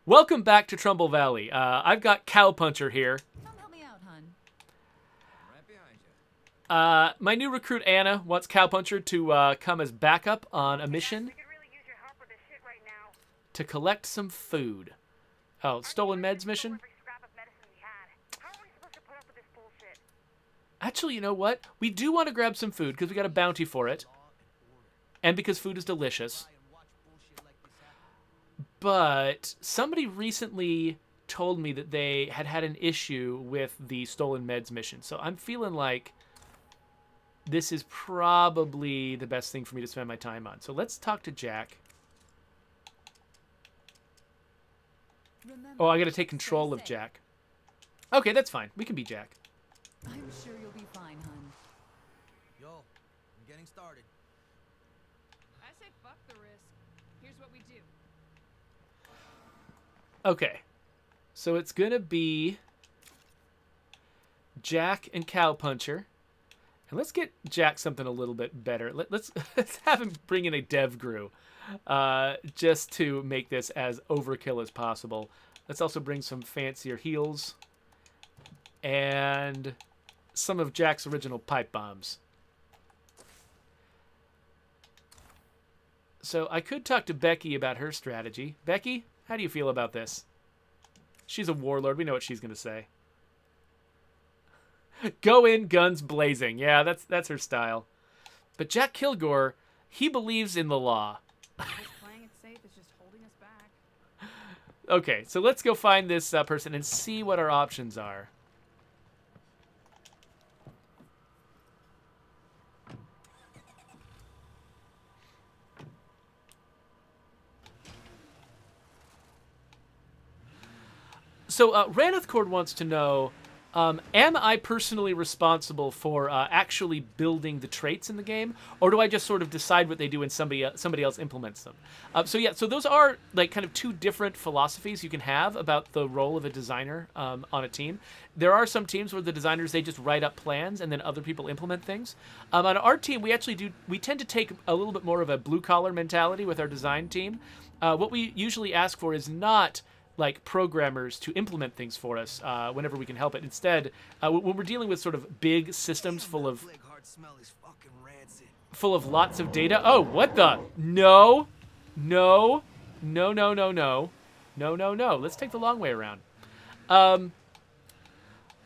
Welcome back to Trumbull Valley. I've got Cowpuncher here. Come help me out, hun. Right behind you. My new recruit Anna wants Cowpuncher to come as backup on a mission We could really use your help with this shit right now. to collect some food. Oh, stolen meds mission? Every scrap of medicine we had. How are we supposed to put up with this bullshit? Actually, you know what? We do want to grab some food because we got a bounty for it. And because food is delicious. But somebody recently told me that they had had an issue with the stolen meds mission. So I'm feeling like this is probably the best thing for me to spend my time on. So let's talk to Jack. Remember, Oh, I got to take stay control of safe. Jack. Okay, that's fine. We can be Jack. I'm sure you'll be fine, hun. Yo, I'm getting started. I say fuck the risk. Here's what we do. Okay. So it's going to be Jack and Cowpuncher. And let's get Jack something a little bit better. Let's have him bring in a dev grew just to make this as overkill as possible. Let's also bring some fancier heals and some of Jack's original pipe bombs. So I could talk to Becky about her strategy. Becky, how do you feel about this? She's a warlord. We know what she's going to say. Go in, guns blazing. Yeah, that's her style. But Jack Kilgore, he believes in the law. Just playing it safe is just holding us back. Okay, so let's go find this person and see what our options are. So Raneth Cord wants to know, am I personally responsible for actually building the traits in the game, or do I just sort of decide what they do and somebody else implements them? So those are like kind of two different philosophies you can have about the role of a designer on a team. There are some teams where the designers, they just write up plans and then other people implement things. On our team, we tend to take a little bit more of a blue collar mentality with our design team. What we usually ask for is not like programmers to implement things for us whenever we can help it. Instead, when we're dealing with sort of big systems full of lots of data. Oh, what the? No. Let's take the long way around. When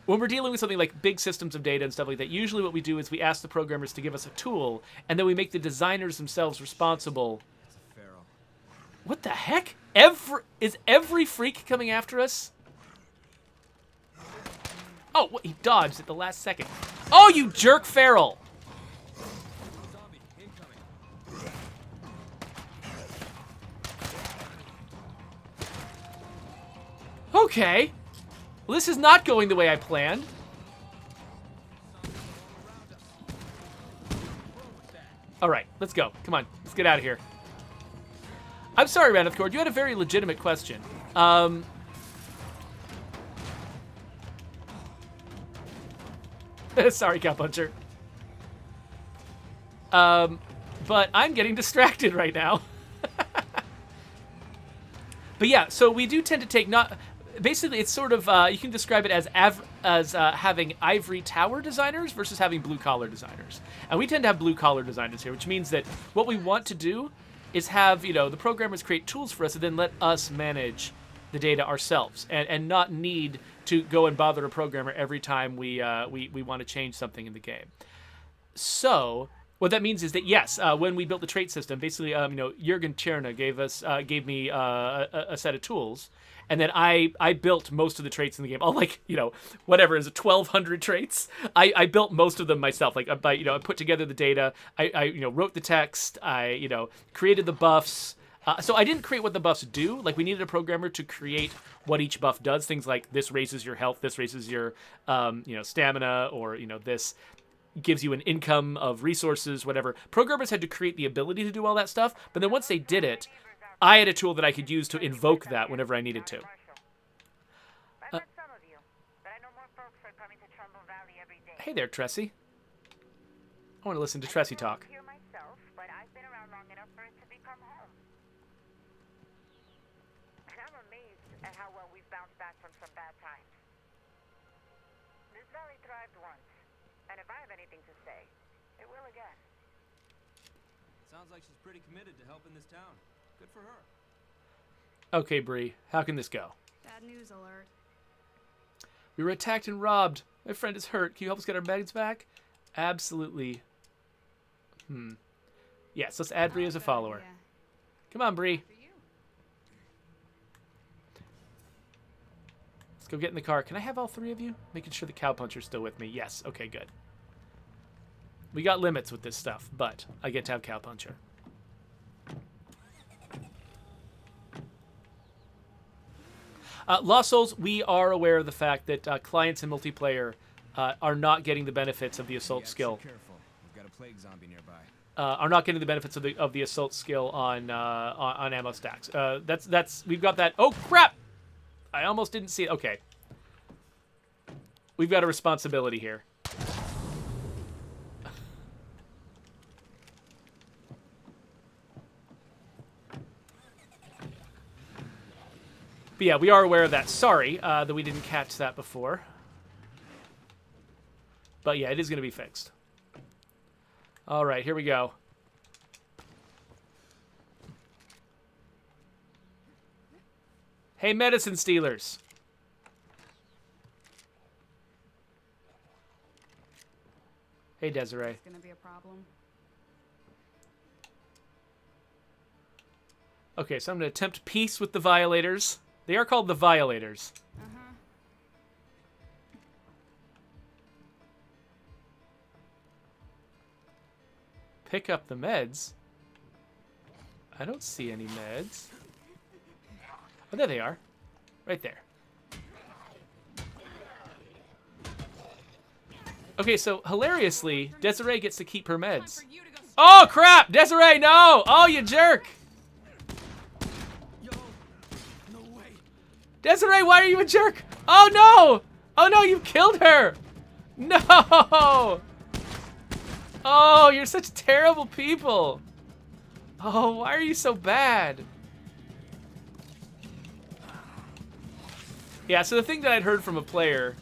we're dealing with something like big systems of data and stuff like that, usually what we do is we ask the programmers to give us a tool, and then we make the designers themselves responsible. What the heck? Is every freak coming after us? Oh, what, he dodged at the last second. Oh, you jerk feral! Okay. Well, this is not going the way I planned. All right, let's go. Come on, let's get out of here. I'm sorry, Raneth Cord. You had a very legitimate question. Sorry, Cowpuncher. But I'm getting distracted right now. But yeah, so we do tend to take not... Basically, it's sort of... you can describe it as having ivory tower designers versus having blue-collar designers. And we tend to have blue-collar designers here, which means that what we want to do is have, the programmers create tools for us and then let us manage the data ourselves and not need to go and bother a programmer every time we want to change something in the game. So what that means is that, yes, when we built the trait system, basically, Jürgen Cherna gave me a set of tools, and then I built most of the traits in the game. All whatever is it, 1,200 traits. I built most of them myself. I put together the data. I wrote the text. I created the buffs. So I didn't create what the buffs do. Like, we needed a programmer to create what each buff does. Things like this raises your health, this raises your stamina, or this gives you an income of resources, whatever. Programmers had to create the ability to do all that stuff, but then once they did it, I had a tool that I could use to invoke that whenever I needed to. I've met some of you, but I know more folks are coming to Trumbull Valley every day. Hey there, Tressy. I want to listen to Tressy talk. Here myself, but I've been around long enough for it to become home. And I'm amazed at how well we've bounced back from some bad times. This valley thrived once, and if I have anything to say, it will again. Sounds like she's pretty committed to helping this town. Good for her. Okay, Bree, how can this go? Bad news alert. We were attacked and robbed. My friend is hurt. Can you help us get our meds back? Absolutely. Yes, let's add Bree as a follower. Yeah. Come on, Bree. For you. Let's go get in the car. Can I have all three of you? Making sure the Cowpuncher's still with me. Yes. Okay, good. We got limits with this stuff, but I get to have Cowpuncher. Lost Souls, we are aware of the fact that clients in multiplayer are not getting the benefits of the assault skill. Careful. We've got a plague zombie nearby. Are not getting the benefits of the assault skill on ammo stacks. That's we've got that. Oh crap! I almost didn't see it. Okay, we've got a responsibility here. But yeah, we are aware of that. Sorry that we didn't catch that before. But yeah, it is going to be fixed. All right, here we go. Hey, medicine stealers. Hey, Desiree. It's gonna be a problem. Okay, so I'm going to attempt peace with the violators. They are called the violators. Uh-huh. Pick up the meds. I don't see any meds. Oh, there they are. Right there. Okay, so hilariously, Desiree gets to keep her meds. Oh, crap! Desiree, no! Oh, you jerk! Yo, no way. Desiree, why are you a jerk? Oh, no! Oh, no, you killed her! No! Oh, you're such terrible people. Oh, why are you so bad? Yeah, so the thing that I'd heard from a player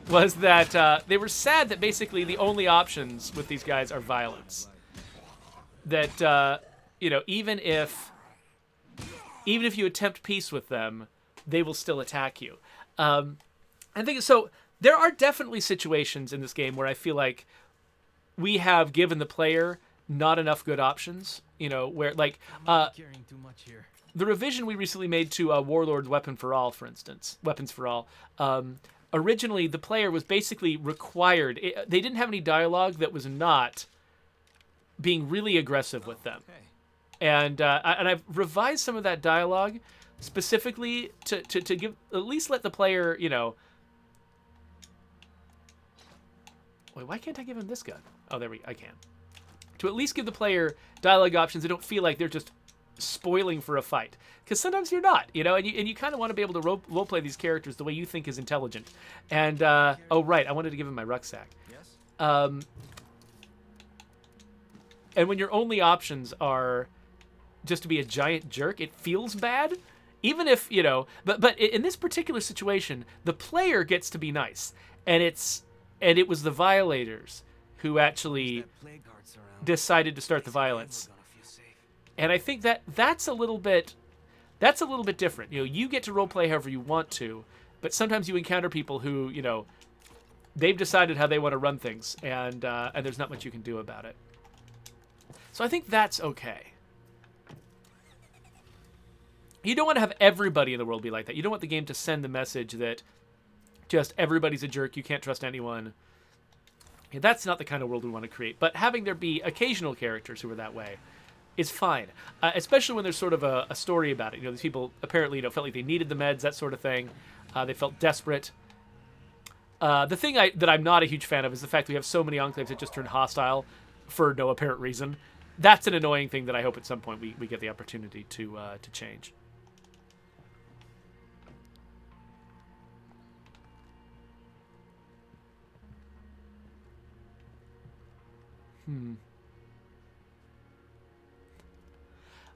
was that they were sad that basically the only options with these guys are violence. That, you know, even if you attempt peace with them, they will still attack you. I think so. There are definitely situations in this game where I feel like we have given the player not enough good options. You know, where like Carrying too much here. the revision we recently made to Warlord's Weapons for All. Originally, the player was basically required. They didn't have any dialogue that was not being really aggressive with them. Okay. And I've revised some of that dialogue specifically to give at least let the player, you know. Wait, why can't I give him this gun? Oh, I can. To at least give the player dialogue options. They don't feel like they're just spoiling for a fight. Because sometimes you're not, you know, and you kind of want to be able to roleplay these characters the way you think is intelligent. And, oh, right, I wanted to give him my rucksack. Yes. And when your only options are just to be a giant jerk, it feels bad. Even if, you know, but in this particular situation, the player gets to be nice. And it was the violators who actually decided to start the violence. And I think that's a little bit different. You know, you get to roleplay however you want to, but sometimes you encounter people who, you know, they've decided how they want to run things, and there's not much you can do about it. So I think that's okay. You don't want to have everybody in the world be like that. You don't want the game to send the message that just everybody's a jerk, you can't trust anyone. Yeah, that's not the kind of world we want to create. But having there be occasional characters who are that way is fine, especially when there's sort of a story about it. You know, these people apparently, you know, felt like they needed the meds, that sort of thing. They felt desperate. The thing that I'm not a huge fan of is the fact we have so many enclaves that just turn hostile for no apparent reason. That's an annoying thing that I hope at some point we get the opportunity to change.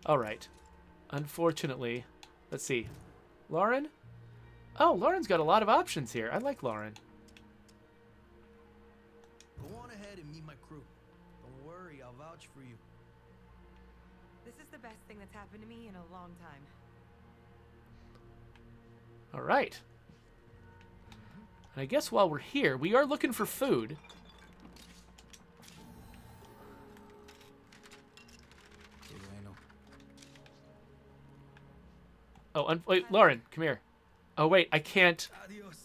All right. Unfortunately, let's see. Lauren? Oh, Lauren's got a lot of options here. I like Lauren. Go on ahead and meet my crew. Don't worry, I'll vouch for you. This is the best thing that's happened to me in a long time. All right. And I guess while we're here, we are looking for food. Oh, wait, Lauren, come here. Oh, wait, I can't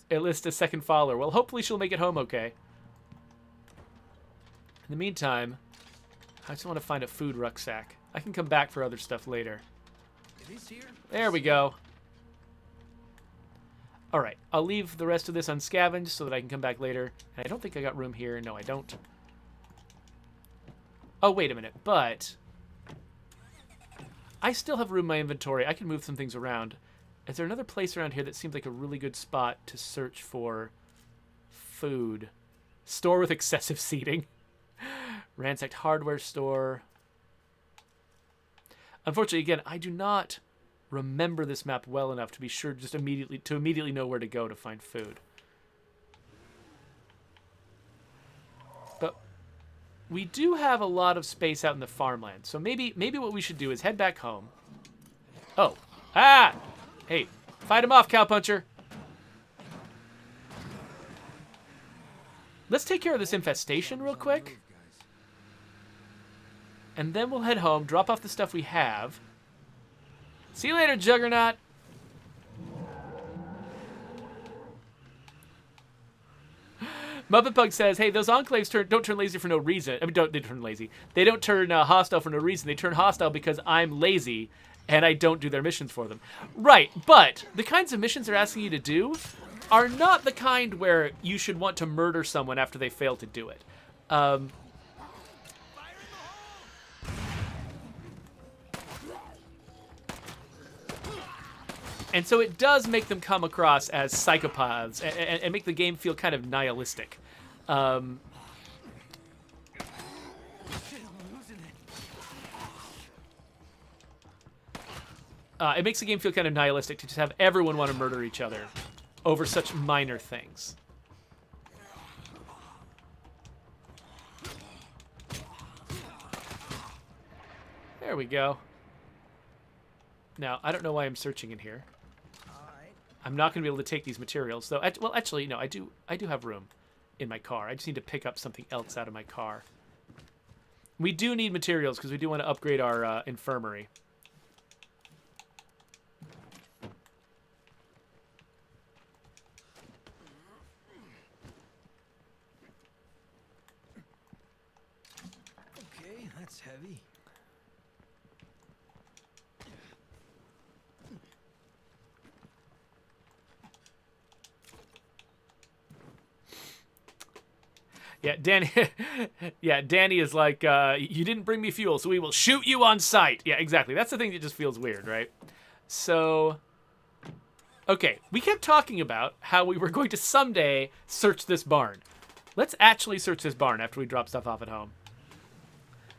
enlist a second follower. Well, hopefully she'll make it home okay. In the meantime, I just want to find a food rucksack. I can come back for other stuff later. There we go. All right, I'll leave the rest of this unscavenged so that I can come back later. And I don't think I got room here. No, I don't. Oh, wait a minute, but I still have room in my inventory. I can move some things around. Is there another place around here that seems like a really good spot to search for food? Store with excessive seating. Ransacked hardware store. Unfortunately, again, I do not remember this map well enough to be sure just immediately know where to go to find food. But we do have a lot of space out in the farmland, so maybe what we should do is head back home. Oh. Ah! Hey, fight him off, Cowpuncher. Let's take care of this infestation real quick. And then we'll head home, drop off the stuff we have. See you later, Juggernaut. Muppet Pug says, hey, those enclaves don't turn lazy for no reason. I mean, they turn lazy. They don't turn hostile for no reason. They turn hostile because I'm lazy and I don't do their missions for them. Right, but the kinds of missions they're asking you to do are not the kind where you should want to murder someone after they fail to do it. And so it does make them come across as psychopaths and make the game feel kind of nihilistic. It makes the game feel kind of nihilistic to just have everyone want to murder each other over such minor things. There we go. Now, I don't know why I'm searching in here. I'm not going to be able to take these materials, though. Well, actually, no, I do have room in my car. I just need to pick up something else out of my car. We do need materials because we do want to upgrade our infirmary. Okay, that's heavy. Yeah, Danny. Yeah, Danny is like, you didn't bring me fuel, so we will shoot you on sight. Yeah, exactly. That's the thing that just feels weird, right? So, okay, we kept talking about how we were going to someday search this barn. Let's actually search this barn after we drop stuff off at home.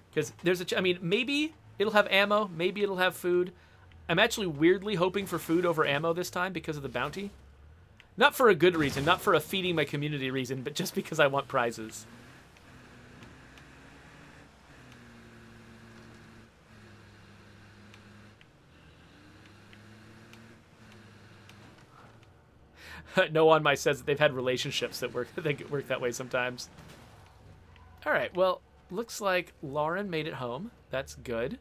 Because there's I mean, maybe it'll have ammo, maybe it'll have food. I'm actually weirdly hoping for food over ammo this time because of the bounty. Not for a good reason, not for a feeding my community reason, but just because I want prizes. No one might says that they've had relationships that work that way sometimes. All right, well, looks like Lauren made it home. That's good.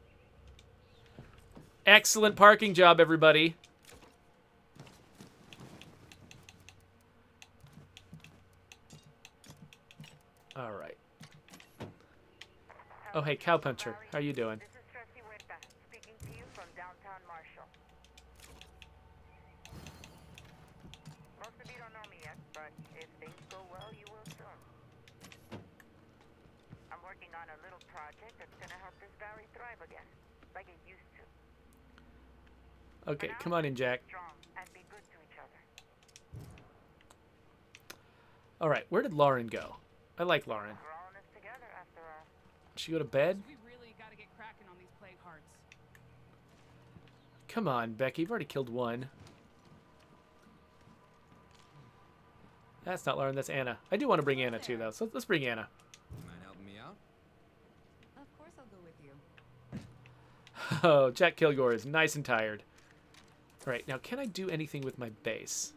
Excellent parking job, everybody. All right. Oh, hey, Cowpuncher. How you doing? This is Tressy speaking to you from downtown Marshall. Most of you don't know me yet, but if things go well, you will soon. I'm working on a little project that's gonna help this valley thrive again, like it used to. Okay, come on in, Jack. Strong and be good to each other. All right, where did Lauren go? I like Lauren. We're all in this together, after all. Did she go to bed? We really gotta get cracking on these plague hearts. Come on, Becky. You've already killed one. That's not Lauren, that's Anna. I do want to bring Anna too, though, so let's bring Anna. You mind helping me out? Of course I'll go with you. Oh, Jack Kilgore is nice and tired. All right, now can I do anything with my base?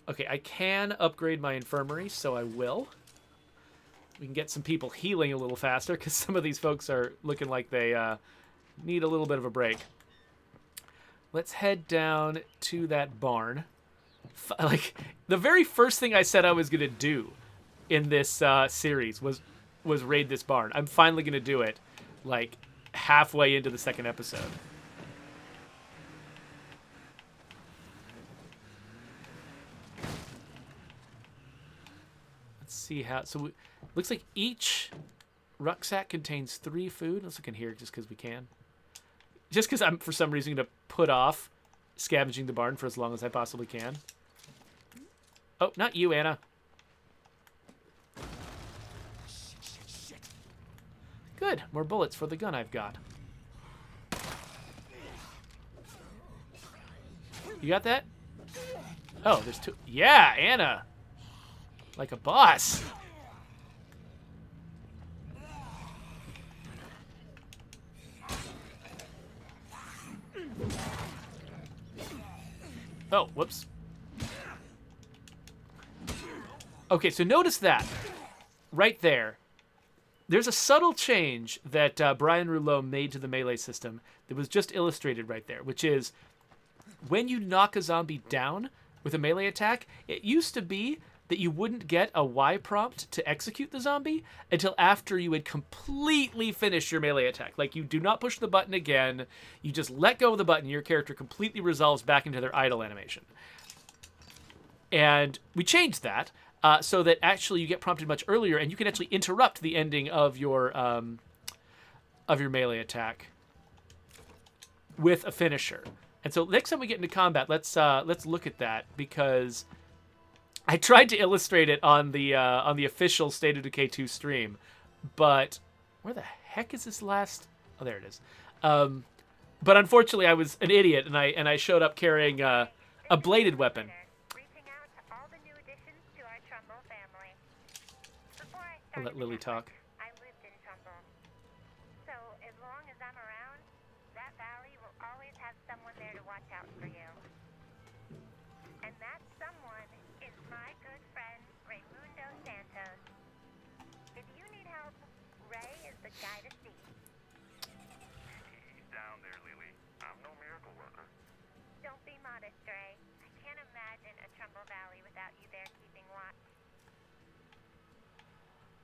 Okay, I can upgrade my infirmary, so I will. We can get some people healing a little faster, because some of these folks are looking like they need a little bit of a break. Let's head down to that barn. Like, the very first thing I said I was going to do in this series was raid this barn. I'm finally going to do it, like, halfway into the second episode. Let's see how... So, looks like each rucksack contains 3 food. Let's look in here just because we can. Just because I'm, for some reason, going to put off scavenging the barn for as long as I possibly can. Oh, not you, Anna. Good. More bullets for the gun I've got. You got that? Oh, there's 2. Yeah, Anna. Like a boss. Oh, whoops. Okay, so notice that. Right there. There's a subtle change that Brian Rouleau made to the melee system that was just illustrated right there, which is when you knock a zombie down with a melee attack, it used to be that you wouldn't get a Y prompt to execute the zombie until after you had completely finished your melee attack. Like, you do not push the button again. You just let go of the button. Your character completely resolves back into their idle animation. And we changed that so that actually you get prompted much earlier, and you can actually interrupt the ending of your melee attack with a finisher. And so next time we get into combat, let's look at that, because I tried to illustrate it on the official State of Decay 2 stream, but where the heck is this last? Oh, there it is. But unfortunately, I was an idiot, and I showed up carrying a bladed weapon. Reaching out to all the new additions to our Trumbull family. Before I I'll let started Lily the talk. network, I lived in Trumbull. So as long as I'm around, that valley will always have someone there to watch out for you. And that someone is my good friend, Raymundo Santos. If you need help, Ray is the guy to see. Ease down there, Lily. I'm no miracle worker. Don't be modest, Ray. I can't imagine a Trumbull Valley without you there keeping watch.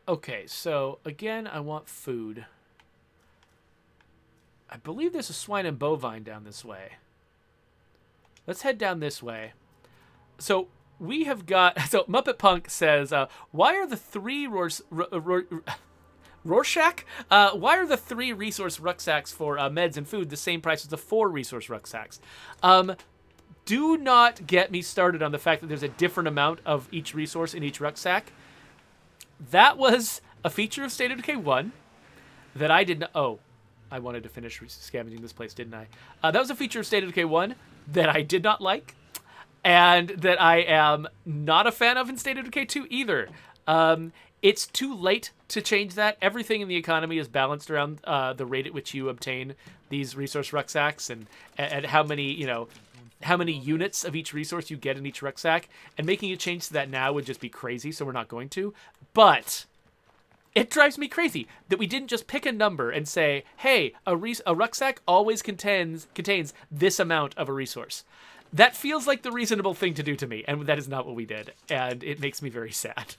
Okay, so again, I want food. I believe there's a swine and bovine down this way. Let's head down this way. So we have got... So Muppet Punk says, why are the 3 Rorschach? Why are the 3 resource rucksacks for meds and food the same price as the 4 resource rucksacks? Do not get me started on the fact that there's a different amount of each resource in each rucksack. That was a feature of State of Decay 1 that I did not... Oh, I wanted to finish scavenging this place, didn't I? That was a feature of State of Decay 1 that I did not like, and that I am not a fan of in State of Decay 2 either. It's too late to change that. Everything in the economy is balanced around the rate at which you obtain these resource rucksacks and how many, how many units of each resource you get in each rucksack. And making a change to that now would just be crazy, so we're not going to. But it drives me crazy that we didn't just pick a number and say, hey, a rucksack always contains this amount of a resource. That feels like the reasonable thing to do to me, and that is not what we did, and it makes me very sad.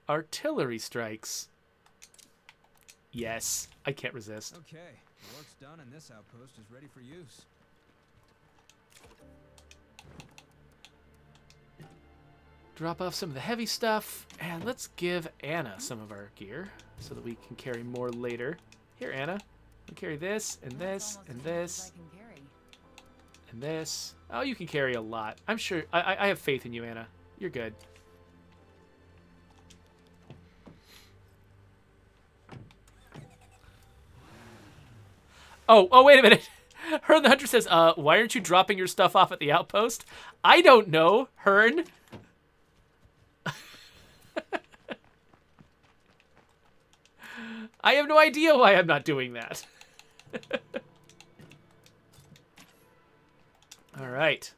Artillery strikes. Yes, I can't resist. Okay, the work's done and this outpost is ready for use. Drop off some of the heavy stuff, and let's give Anna some of our gear so that we can carry more later. Here, Anna, we'll carry this, and this, and this, and this. Oh, you can carry a lot. I'm sure. I have faith in you, Anna. You're good. Oh, wait a minute. Hearn the Hunter says, why aren't you dropping your stuff off at the outpost? I don't know, Hearn. I have no idea why I'm not doing that. All right.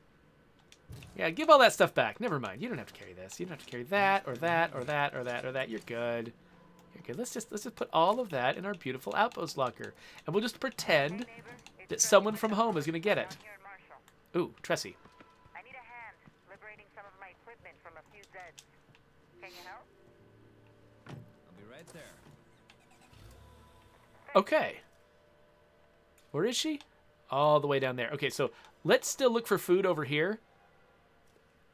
Yeah, give all that stuff back. Never mind. You don't have to carry this. You don't have to carry that or that or that or that or that. You're good. You're good. Let's just put all of that in our beautiful outpost locker, and we'll just pretend that someone from home is gonna get it. Ooh, Tressy. I need a hand liberating some of my equipment from a few Zeds. Can you help? I'll be right there. Okay. Where is she? All the way down there. Okay, so let's still look for food over here.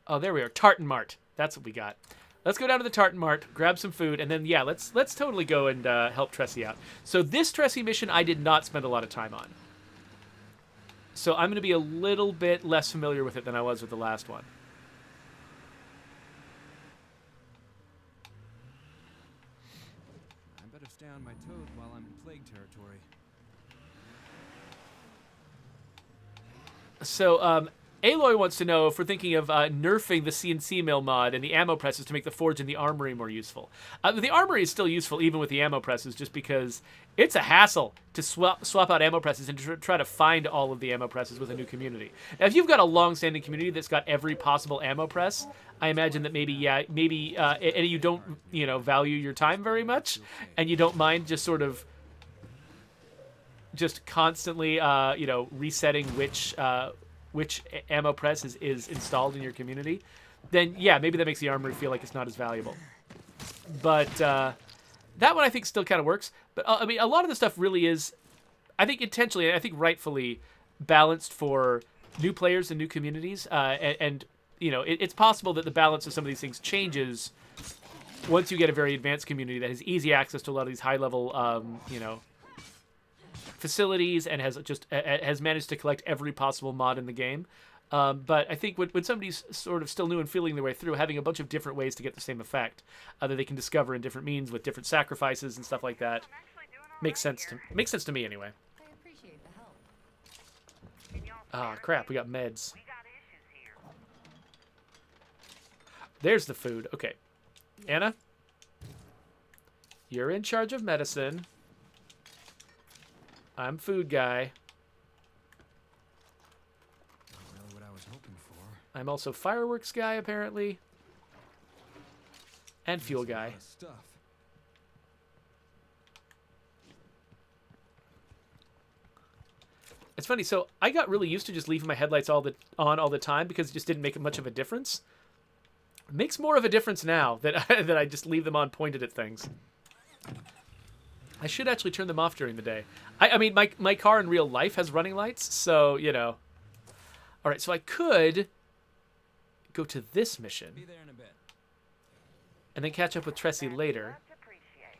Oh, there we are. Tartan Mart. That's what we got. Let's go down to the Tartan Mart, grab some food, and then, yeah, let's totally go and help Tressy out. So this Tressy mission I did not spend a lot of time on. So I'm going to be a little bit less familiar with it than I was with the last one. I better stay on my toes while I'm in plague territory. So, Aloy wants to know if we're thinking of nerfing the CNC mill mod and the ammo presses to make the forge and the armory more useful. The armory is still useful even with the ammo presses just because it's a hassle to swap out ammo presses and to try to find all of the ammo presses with a new community. Now, if you've got a long-standing community that's got every possible ammo press, I imagine that maybe and you don't, value your time very much, and you don't mind just sort of just constantly, resetting which ammo press is installed in your community, then yeah, maybe that makes the armory feel like it's not as valuable. But that one I think still kind of works. But I mean, a lot of the stuff really is, I think intentionally, I think rightfully balanced for new players and new communities. And it's possible that the balance of some of these things changes once you get a very advanced community that has easy access to a lot of these high-level, facilities and has managed to collect every possible mod in the game. But I think when somebody's sort of still new and feeling their way through, having a bunch of different ways to get the same effect that they can discover in different means with different sacrifices and stuff like that makes sense to me anyway. I appreciate the help. Ah, crap, we got meds. We got issues here. There's the food. Okay. Anna, you're in charge of medicine. I'm food guy. Not really what I was hoping for. I'm also fireworks guy, apparently. And fuel That's a lot guy. of stuff. It's funny, so I got really used to just leaving my headlights on all the time because it just didn't make much of a difference. It makes more of a difference now that I just leave them on pointed at things. I should actually turn them off during the day. I mean, my car in real life has running lights, so, All right, so I could go to this mission Be there in a bit. and then catch up with Tressy later. Much appreciated.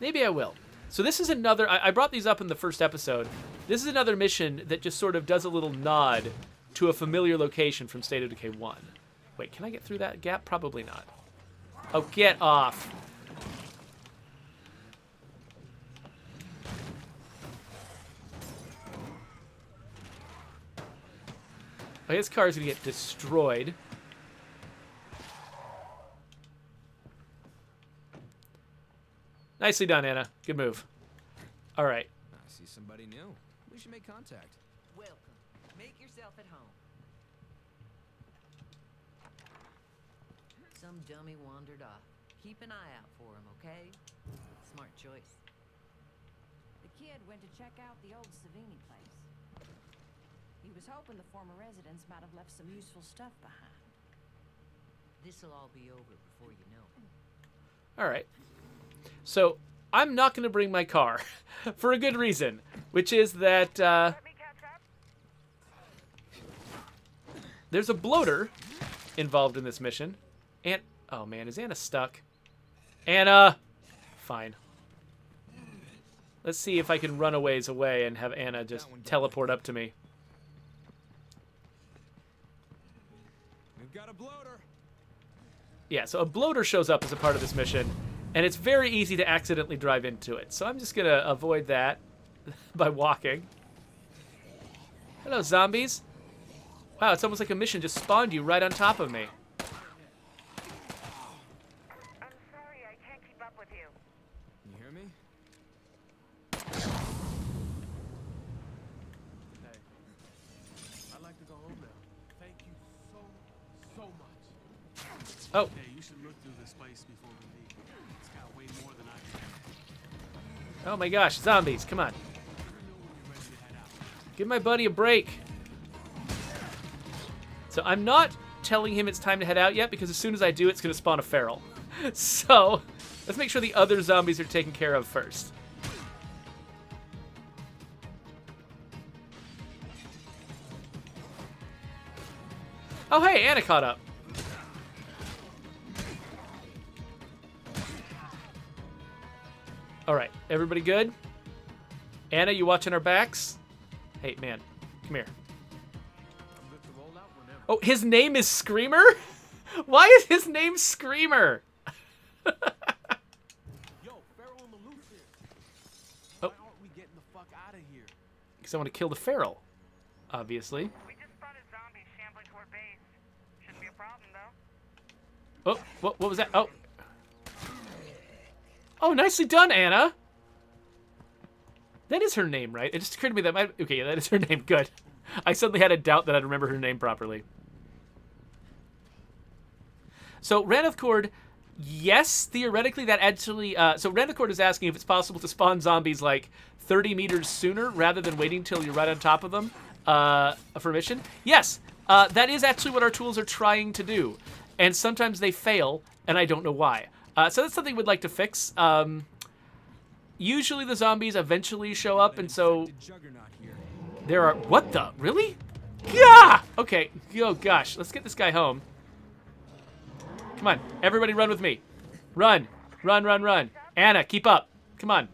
Maybe I will. So this is another... I brought these up in the first episode. This is another mission that just sort of does a little nod to a familiar location from State of Decay 1. Wait, can I get through that gap? Probably not. Oh, get off. Oh, his car is going to get destroyed. Nicely done, Anna. Good move. All right. I see somebody new. We should make contact. Welcome. Make yourself at home. Some dummy wandered off. Keep an eye out for him, okay? Smart choice. The kid went to check out the old Savini place. He was hoping the former residents might have left some useful stuff behind. This'll all be over before you know it. All right. So I'm not going to bring my car for a good reason, which is that Let me catch up. there's a bloater involved in this mission. And oh man, is Anna stuck? Anna, fine. Let's see if I can run a ways away and have Anna just teleport up to me. We've got a bloater. Yeah, so a bloater shows up as a part of this mission, and it's very easy to accidentally drive into it. So I'm just going to avoid that. by walking. Hello, zombies. Wow, it's almost like a mission just spawned you right on top of me. I'm sorry, I can't keep up with you. You hear me? Hey, I'd like to go home now. Thank you so much. Oh, Hey, you should look through this place before we leave. It's got way more than I can. oh my gosh, zombies, come on. Let me know when you're ready to head out. Give my buddy a break. So I'm not telling him it's time to head out yet because as soon as I do, it's going to spawn a feral. So let's make sure the other zombies are taken care of first. Oh, hey, Anna caught up. All right, everybody good? Anna, you watching our backs? Hey, man, come here. I'm good to roll out whenever. Oh, his name is Screamer? Why is his name Screamer? Yo, Pharaoh on the loose here. Oh. Why aren't we getting the fuck out of here? Because I want to kill the feral, obviously. We just spotted zombies shambling toward base. Shouldn't be a problem, though. Oh, what was that? Oh. Oh, nicely done, Anna. That is her name, right? It just occurred to me that might... Okay, yeah, that is her name. Good. I suddenly had a doubt that I'd remember her name properly. So, Raneth Cord, yes, theoretically that actually... so, Raneth Cord is asking if it's possible to spawn zombies, like, 30 meters sooner rather than waiting till you're right on top of them for mission. Yes, that is actually what our tools are trying to do. And sometimes they fail, and I don't know why. So that's something we'd like to fix. Usually the zombies eventually show up, and so Juggernaut here. there are... What the? Really? Yeah! Okay. Oh, gosh. Let's get this guy home. Come on. Everybody run with me. Run. Run, run, run. Anna, keep up. Come on.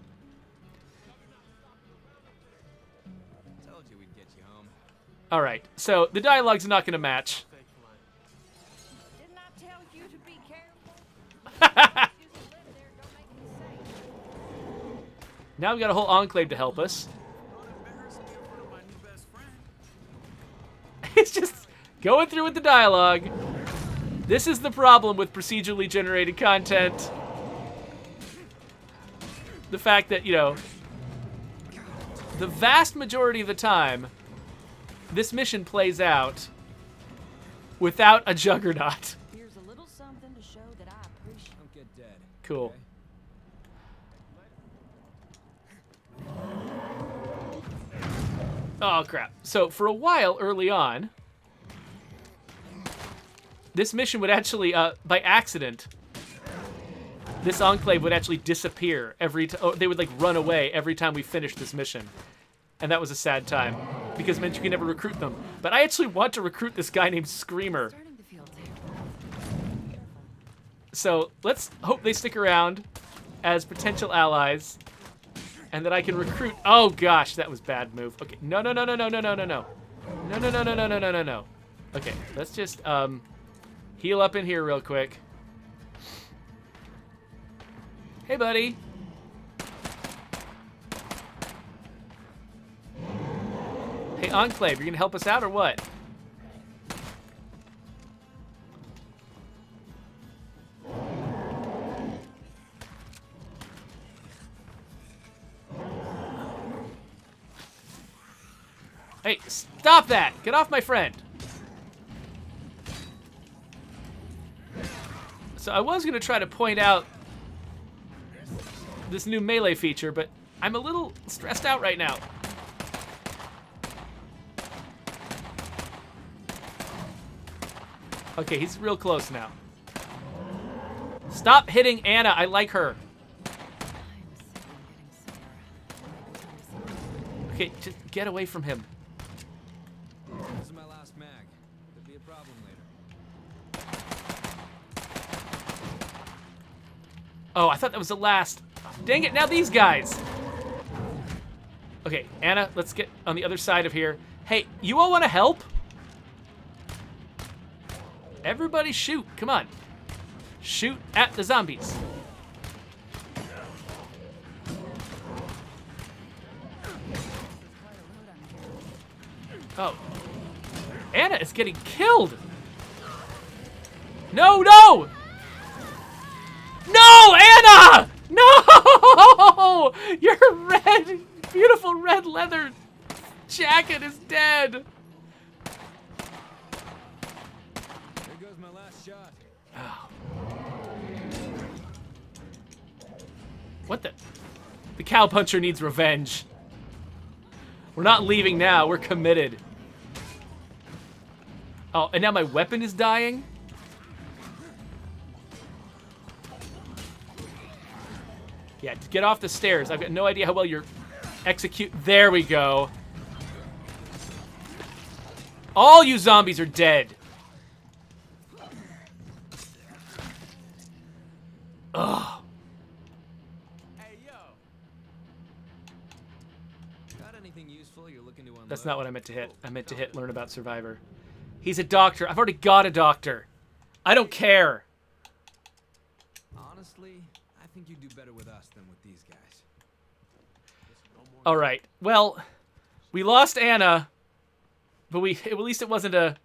Told you we'd get you home. All right. So the dialogue's not going to match. Didn't I tell you to be careful? Now we've got a whole enclave to help us. It's just going through with the dialogue. This is the problem with procedurally generated content. The fact that, you know, the vast majority of the time, this mission plays out without a juggernaut. Here's a little something to show that I appreciate. Don't get dead. Cool. okay? Oh, crap. So, for a while early on, this mission would actually, by accident, this enclave would actually disappear every time. Oh, they would, like, run away every time we finished this mission. And that was a sad time, because it meant you could never recruit them. But I actually want to recruit this guy named Screamer. Starting to feel So, let's hope they stick around as potential allies. And that I can recruit. Oh gosh, that was a bad move. Okay, no. No. Okay, let's just heal up in here real quick. Hey, buddy. Hey, Enclave, you're gonna help us out or what? Hey, stop that! Get off my friend! So I was going to try to point out this new melee feature, but I'm a little stressed out right now. Okay, he's real close now. Stop hitting Anna. I like her. Okay, just get away from him. This is my last mag. Could be a problem later. Oh, I thought that was the last. Dang it, now these guys. Okay, Anna, let's get on the other side of here. Hey, you all want to help? Everybody shoot, come on. Shoot at the zombies. Oh. Anna is getting killed! No, no! No, Anna! No! Your red, beautiful red leather jacket is dead. There goes my last shot. Oh. What the? The Cowpuncher needs revenge. We're not leaving now. We're committed. Oh, and now my weapon is dying? Yeah, get off the stairs. I've got no idea how well you're execute. There we go. All you zombies are dead. Ugh. Hey, yo. Got anything useful you're looking to unload? That's not what I meant to hit. I meant to hit learn about Survivor. He's a doctor. I've already got a doctor. I don't care. Honestly, I think you do better with us than with these guys. All right. Well, we lost Anna, but at least it wasn't a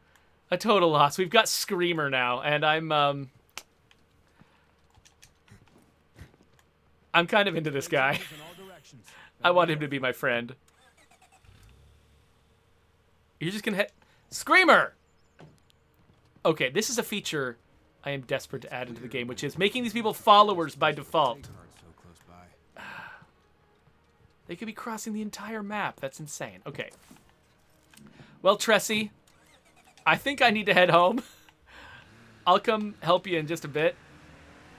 total loss. We've got Screamer now, and I'm kind of into this guy. I want him to be my friend. You're just gonna hit Screamer. Okay, this is a feature I am desperate to add into the game, which is making these people followers by default. They could be crossing the entire map. That's insane. Okay. Well, Tressy, I think I need to head home. I'll come help you in just a bit,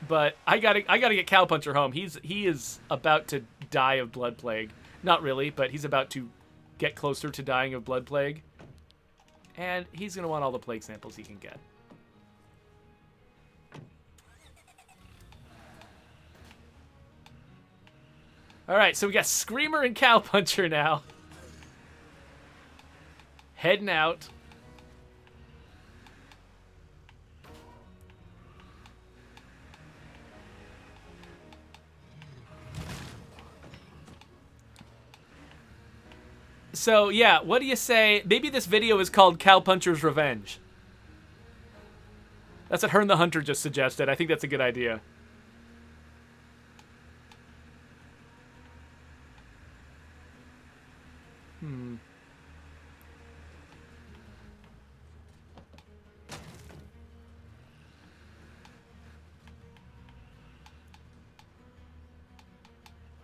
but I gotta get Cowpuncher home. He is about to die of blood plague. Not really, but he's about to get closer to dying of blood plague, and he's gonna want all the plague samples he can get. All right, so we got Screamer and Cowpuncher now. Heading out. So, yeah, what do you say? Maybe this video is called Cowpuncher's Revenge. That's what Hearn the Hunter just suggested. I think that's a good idea.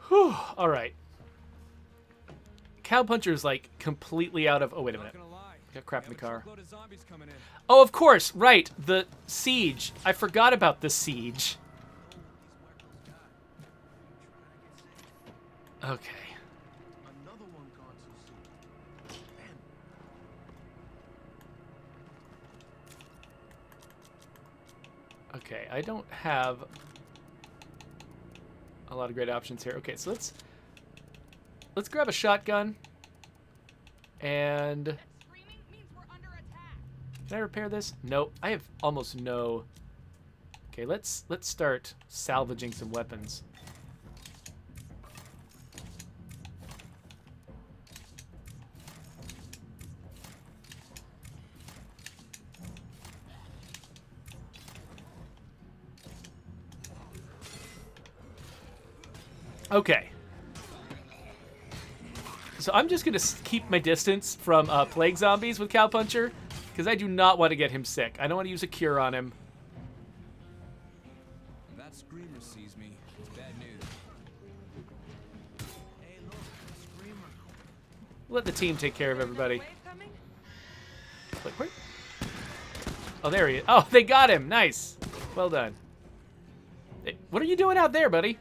Whew, all right. Cowpuncher's like completely out of. Oh, wait a minute. Got crap in the car. Oh, of course, right. The siege. I forgot about the siege. Okay. Another one gone too soon. Okay, I don't have a lot of great options here. Okay, so let's grab a shotgun. And can I repair this? Nope. I have almost no. Okay, let's start salvaging some weapons. Okay. So I'm just going to keep my distance from plague zombies with Cowpuncher, because I do not want to get him sick. I don't want to use a cure on him. If that Screamer sees me, it's bad news. Hey, look, Screamer. Let the team take care of everybody. Wait, where? Oh, there he is. Oh, they got him. Nice. Well done. Hey, what are you doing out there, buddy?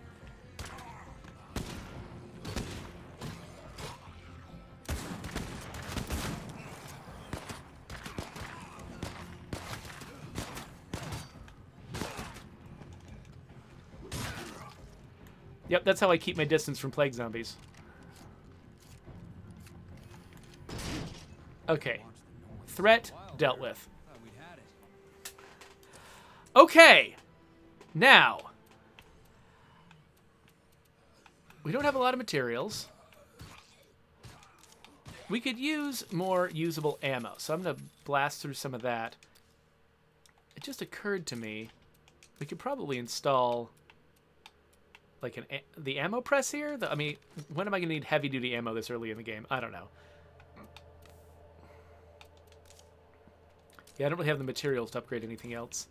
Yep, that's how I keep my distance from plague zombies. Okay. Threat dealt with. Okay. Now. We don't have a lot of materials. We could use more usable ammo, so I'm going to blast through some of that. It just occurred to me, we could probably install like the ammo press here. I mean, when am I going to need heavy-duty ammo this early in the game? I don't know. Yeah, I don't really have the materials to upgrade anything else.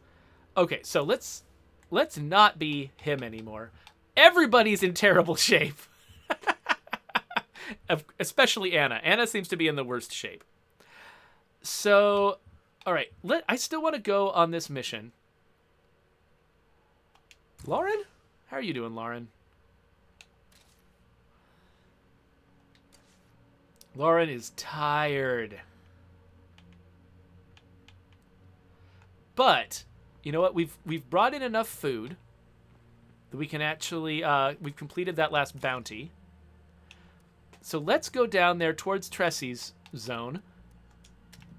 Okay, so let's not be him anymore. Everybody's in terrible shape. Especially Anna. Anna seems to be in the worst shape. So, all right. I still want to go on this mission. Lauren? How are you doing, Lauren? Lauren is tired. But, you know what? We've brought in enough food that we can actually... we've completed that last bounty. So let's go down there towards Tressy's zone,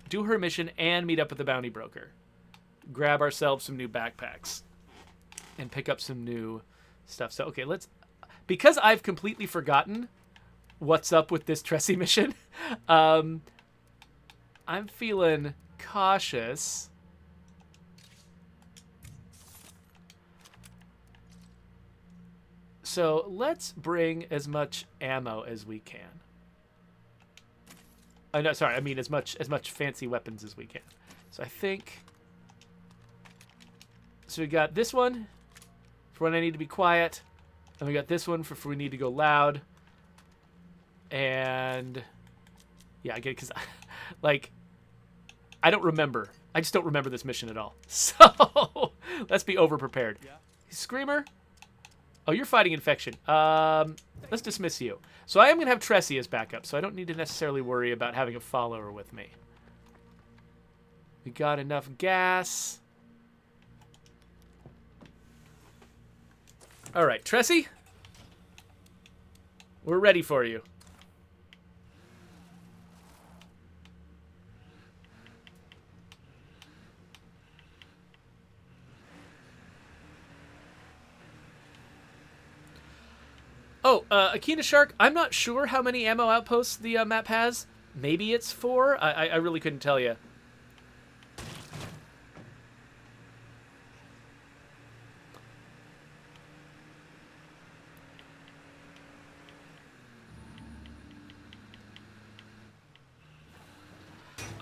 do her mission, and meet up with the bounty broker. Grab ourselves some new backpacks and pick up some new stuff. So, okay, let's... Because I've completely forgotten what's up with this Tressy mission, I'm feeling cautious. So let's bring as much ammo as we can. No, sorry, I mean as much fancy weapons as we can. So I think. So we got this one for when I need to be quiet, and we got this one for when we need to go loud. And yeah, I get it because, like, I don't remember. I just don't remember this mission at all. So let's be over prepared. Yeah. Screamer. Oh, you're fighting infection. Let's dismiss you. So I am going to have Tressy as backup, so I don't need to necessarily worry about having a follower with me. We got enough gas. All right, Tressy. We're ready for you. Oh, Akina Shark, I'm not sure how many ammo outposts the map has. Maybe it's 4? I really couldn't tell you.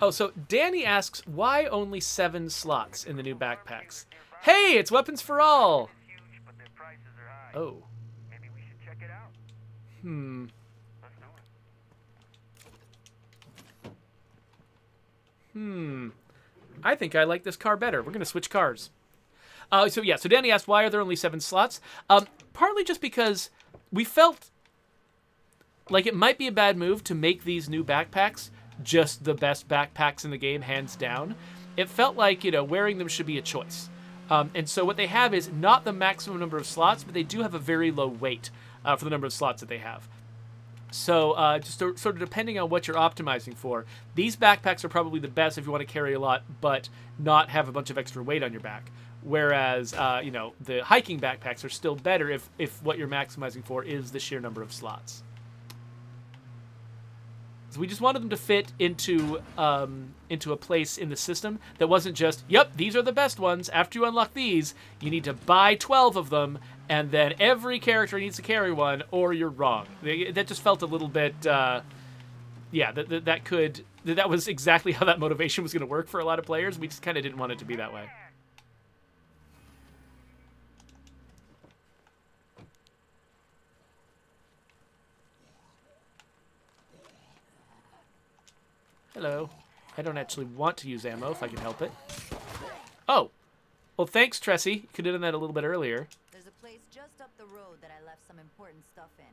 Oh, so Danny asks, why only 7 slots in the new backpacks? Hey, it's Weapons for All! Oh. I think I like this car better. We're going to switch cars. So Danny asked, why are there only 7 slots? Partly just because we felt like it might be a bad move to make these new backpacks just the best backpacks in the game, hands down. It felt like, wearing them should be a choice. And so what they have is not the maximum number of slots, but they do have a very low weight for the number of slots that they have. So just sort of depending on what you're optimizing for, these backpacks are probably the best if you want to carry a lot, but not have a bunch of extra weight on your back. Whereas, the hiking backpacks are still better if what you're maximizing for is the sheer number of slots. So we just wanted them to fit into a place in the system that wasn't just, yep, these are the best ones. After you unlock these, you need to buy 12 of them, and then every character needs to carry one, or you're wrong. That just felt a little bit, that was exactly how that motivation was going to work for a lot of players. We just kind of didn't want it to be that way. Hello. I don't actually want to use ammo if I can help it. Oh. Well, thanks, Tressy. You could have done that a little bit earlier. There's a place just up the road that I left some important stuff in,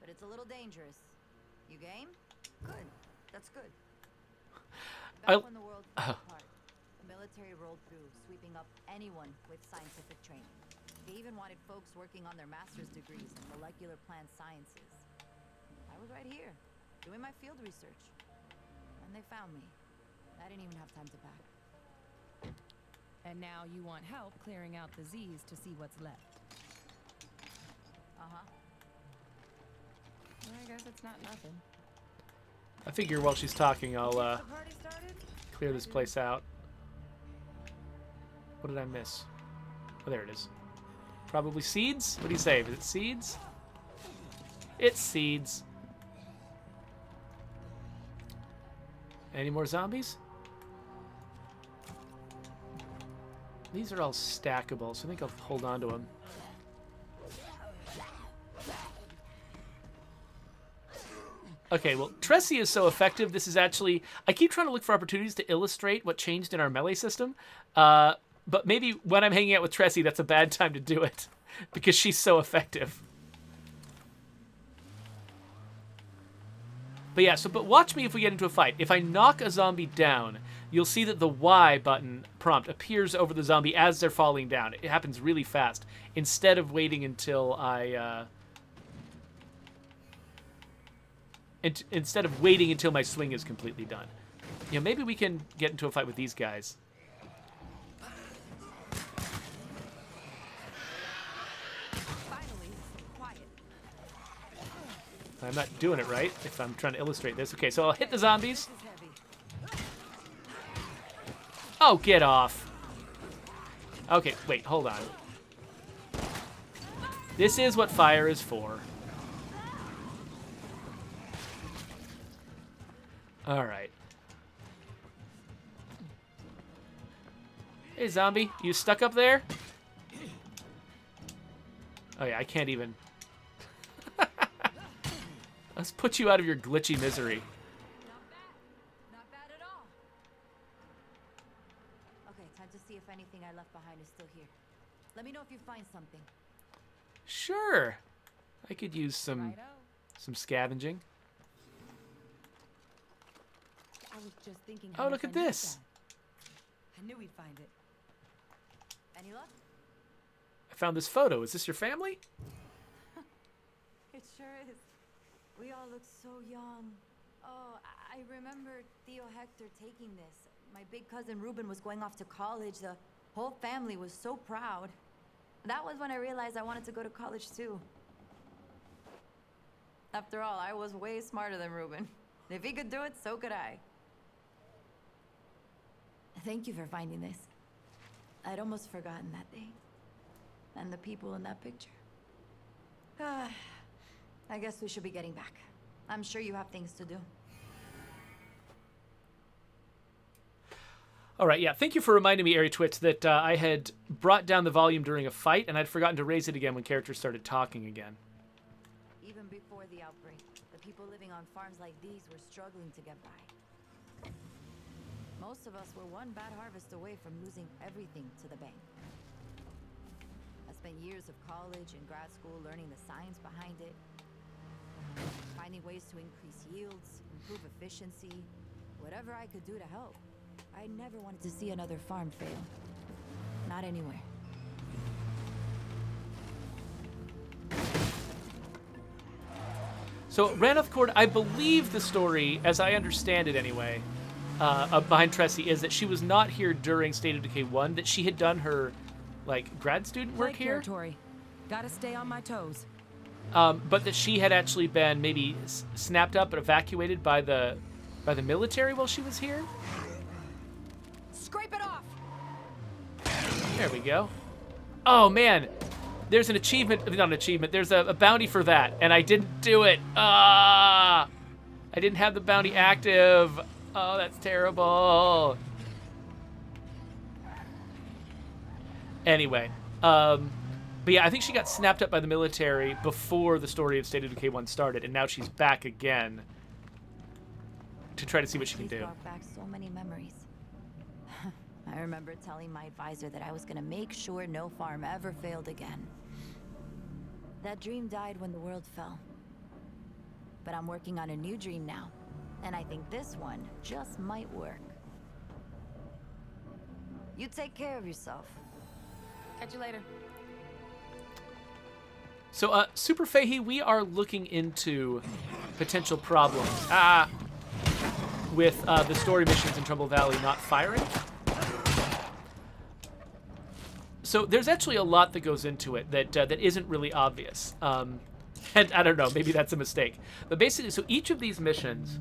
but it's a little dangerous. You game? Good. That's good. Back when the world fell apart, the military rolled through, sweeping up anyone with scientific training. They even wanted folks working on their master's degrees in molecular plant sciences. I was right here, doing my field research. And they found me. I didn't even have time to pack. And now you want help clearing out the Z's to see what's left. Uh-huh. Well, I guess it's not nothing. I figure while she's talking, I'll The party started? clear this place out. What did I miss? Oh, there it is. Probably seeds? What do you say? Is it seeds? It's seeds. Any more zombies? These are all stackable, so I think I'll hold on to them. Okay, well, Tressy is so effective. This is actually... I keep trying to look for opportunities to illustrate what changed in our melee system. But maybe when I'm hanging out with Tressy, that's a bad time to do it. Because she's so effective. But yeah, but watch me if we get into a fight. If I knock a zombie down, you'll see that the Y button prompt appears over the zombie as they're falling down. It happens really fast. Instead of waiting until instead of waiting until my swing is completely done. You know, maybe we can get into a fight with these guys. Finally, quiet. I'm not doing it right if I'm trying to illustrate this. Okay, so I'll hit the zombies. This is heavy. Oh, get off. Okay, wait, hold on. This is what fire is for. All right. Hey, zombie, you stuck up there? Oh yeah, I can't even. Let's put you out of your glitchy misery. Not bad at all. Okay, time to see if anything I left behind is still here. Let me know if you find something. Sure. I could use some Righto. scavenging. I was just thinking. Oh, how look much at I need this. that. I knew we'd find it. Any luck? I found this photo. Is this your family? It sure is. We all look so young. Oh, I remember Theo Hector taking this. My big cousin Ruben was going off to college. The whole family was so proud. That was when I realized I wanted to go to college too. After all, I was way smarter than Ruben. If he could do it, so could I. Thank you for finding this. I'd almost forgotten that day. And the people in that picture. I guess we should be getting back. I'm sure you have things to do. All right, yeah. Thank you for reminding me, Airy Twits, that I had brought down the volume during a fight, and I'd forgotten to raise it again when characters started talking again. Even before the outbreak, the people living on farms like these were struggling to get by. Most of us were one bad harvest away from losing everything to the bank. I spent years of college and grad school learning the science behind it, finding ways to increase yields, improve efficiency, whatever I could do to help. I never wanted to see another farm fail. Not anywhere. So, Ranulph Cord, I believe the story, as I understand it anyway, behind Tressy, is that she was not here during State of Decay 1, that she had done her, like, grad student work Plague here. territory. Gotta stay on my toes. But that she had actually been maybe snapped up and evacuated by the military while she was here. Scrape it off! There we go. Oh, man. There's an achievement. Not an achievement. There's a bounty for that, and I didn't do it. I didn't have the bounty active. Oh, that's terrible. Anyway. But yeah, I think she got snapped up by the military before the story of State of Decay 1 started, and now she's back again to try to see what she can These do. brought back so many memories. I remember telling my advisor that I was gonna make sure no farm ever failed again. That dream died when the world fell. But I'm working on a new dream now, and I think this one just might work. You take care of yourself. Catch you later. So, Super Fahey, we are looking into potential problems with the story missions in Trumbull Valley not firing. So there's actually a lot that goes into it that isn't really obvious. And I don't know, maybe that's a mistake. But basically, so each of these missions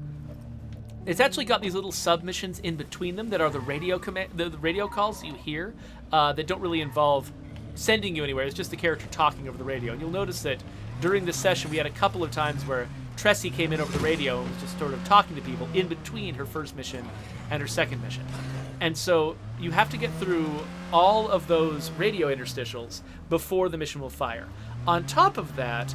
It's actually got these little submissions in between them that are the radio the radio calls you hear that don't really involve sending you anywhere. It's just the character talking over the radio. And you'll notice that during this session, we had a couple of times where Tressy came in over the radio and was just sort of talking to people in between her first mission and her second mission. And so you have to get through all of those radio interstitials before the mission will fire. On top of that,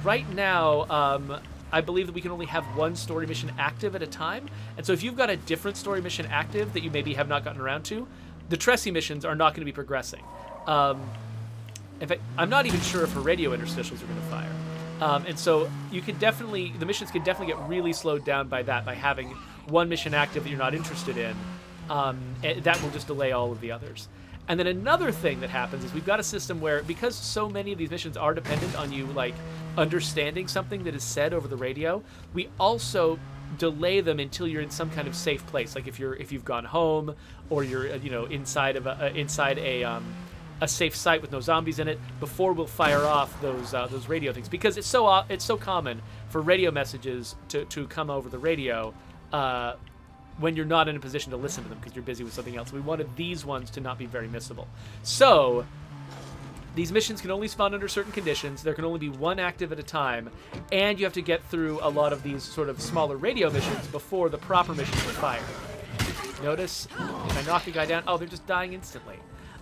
right now, I believe that we can only have one story mission active at a time. And so if you've got a different story mission active that you maybe have not gotten around to, the Tressy missions are not going to be progressing. In fact, I'm not even sure if her radio interstitials are going to fire. And so you can definitely, the missions can definitely get really slowed down by that, by having one mission active that you're not interested in. That will just delay all of the others. And then another thing that happens is we've got a system where, because so many of these missions are dependent on you, like, understanding something that is said over the radio, we also delay them until you're in some kind of safe place. Like if you've gone home, or you're inside a safe site with no zombies in it, before we'll fire off those radio things, because it's so common for radio messages to come over the radio when you're not in a position to listen to them because you're busy with something else. We wanted these ones to not be very missable. So these missions can only spawn under certain conditions. There can only be one active at a time, and you have to get through a lot of these sort of smaller radio missions before the proper missions are fired. Notice if I knock a guy down, oh, they're just dying instantly.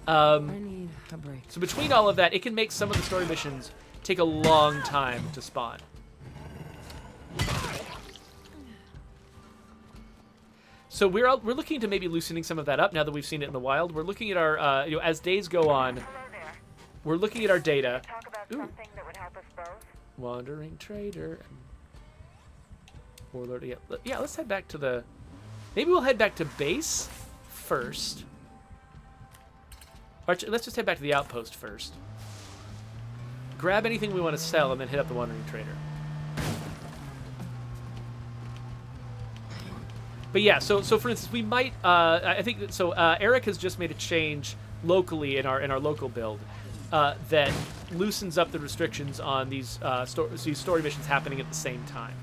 I need a break. So between all of that, it can make some of the story missions take a long time to spawn. So we're looking to maybe loosening some of that up now that we've seen it in the wild. We're looking at our, as days go on, Hello there. we're looking at our data. Talk about Ooh. something that would help us both. Wandering trader. Warlord. Yeah, let's head back to the... Maybe we'll head back to base first. Or let's just head back to the outpost first. Grab anything we want to sell and then hit up the Wandering Trader. But yeah, so for instance, we might... I think that, so Eric has just made a change locally in our local build that loosens up the restrictions on these story missions happening at the same time.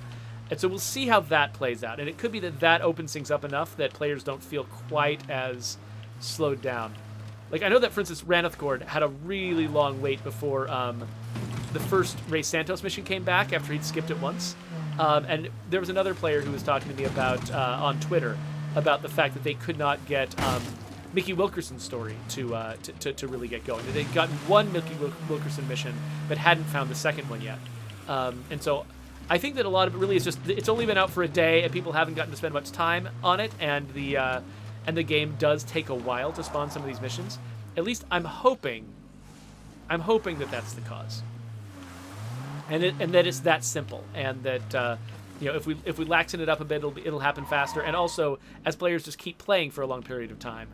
And so we'll see how that plays out. And it could be that opens things up enough that players don't feel quite as slowed down. Like, I know that, for instance, Ranithgord had a really long wait before the first Ray Santos mission came back after he'd skipped it once. And there was another player who was talking to me about, on Twitter, about the fact that they could not get Mickey Wilkerson's story to really get going. They'd gotten one Mickey Wilkerson mission, but hadn't found the second one yet. And so I think that a lot of it really is just, it's only been out for a day, and people haven't gotten to spend much time on it, and the game does take a while to spawn some of these missions. At least I'm hoping that that's the cause, and that it's that simple, and that if we laxen it up a bit, it'll happen faster. And also, as players just keep playing for a long period of time,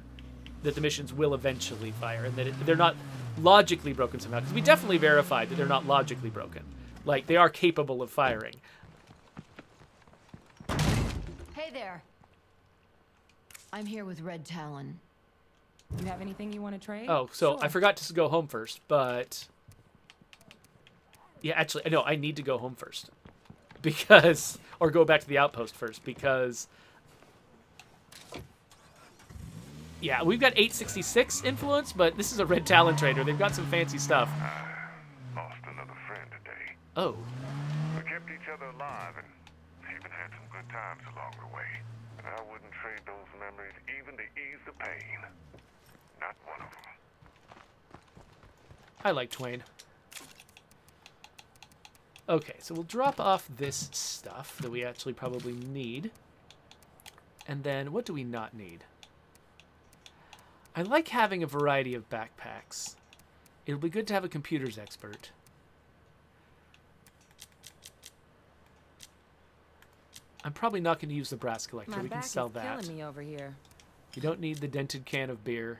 that the missions will eventually fire, and that they're not logically broken somehow. Because we definitely verified that they're not logically broken. Like, they are capable of firing. Hey there. I'm here with Red Talon. You have anything you want to trade? Oh, so Sure. I forgot to go home first, but... Yeah, actually, no, I need to go home first. Because... Or go back to the outpost first, because... Yeah, we've got 866 influence, but this is a Red Talon trader. They've got some fancy stuff. Lost another friend today. Oh. We kept each other alive and even had some good times along the way. And I wouldn't trade those memories even to ease the pain. Not one of them. I like Twain. Okay, so we'll drop off this stuff that we actually probably need. And then, what do we not need? I like having a variety of backpacks. It'll be good to have a computers expert. I'm probably not going to use the brass collector. My We can back sell is that. killing me over here. You don't need the dented can of beer.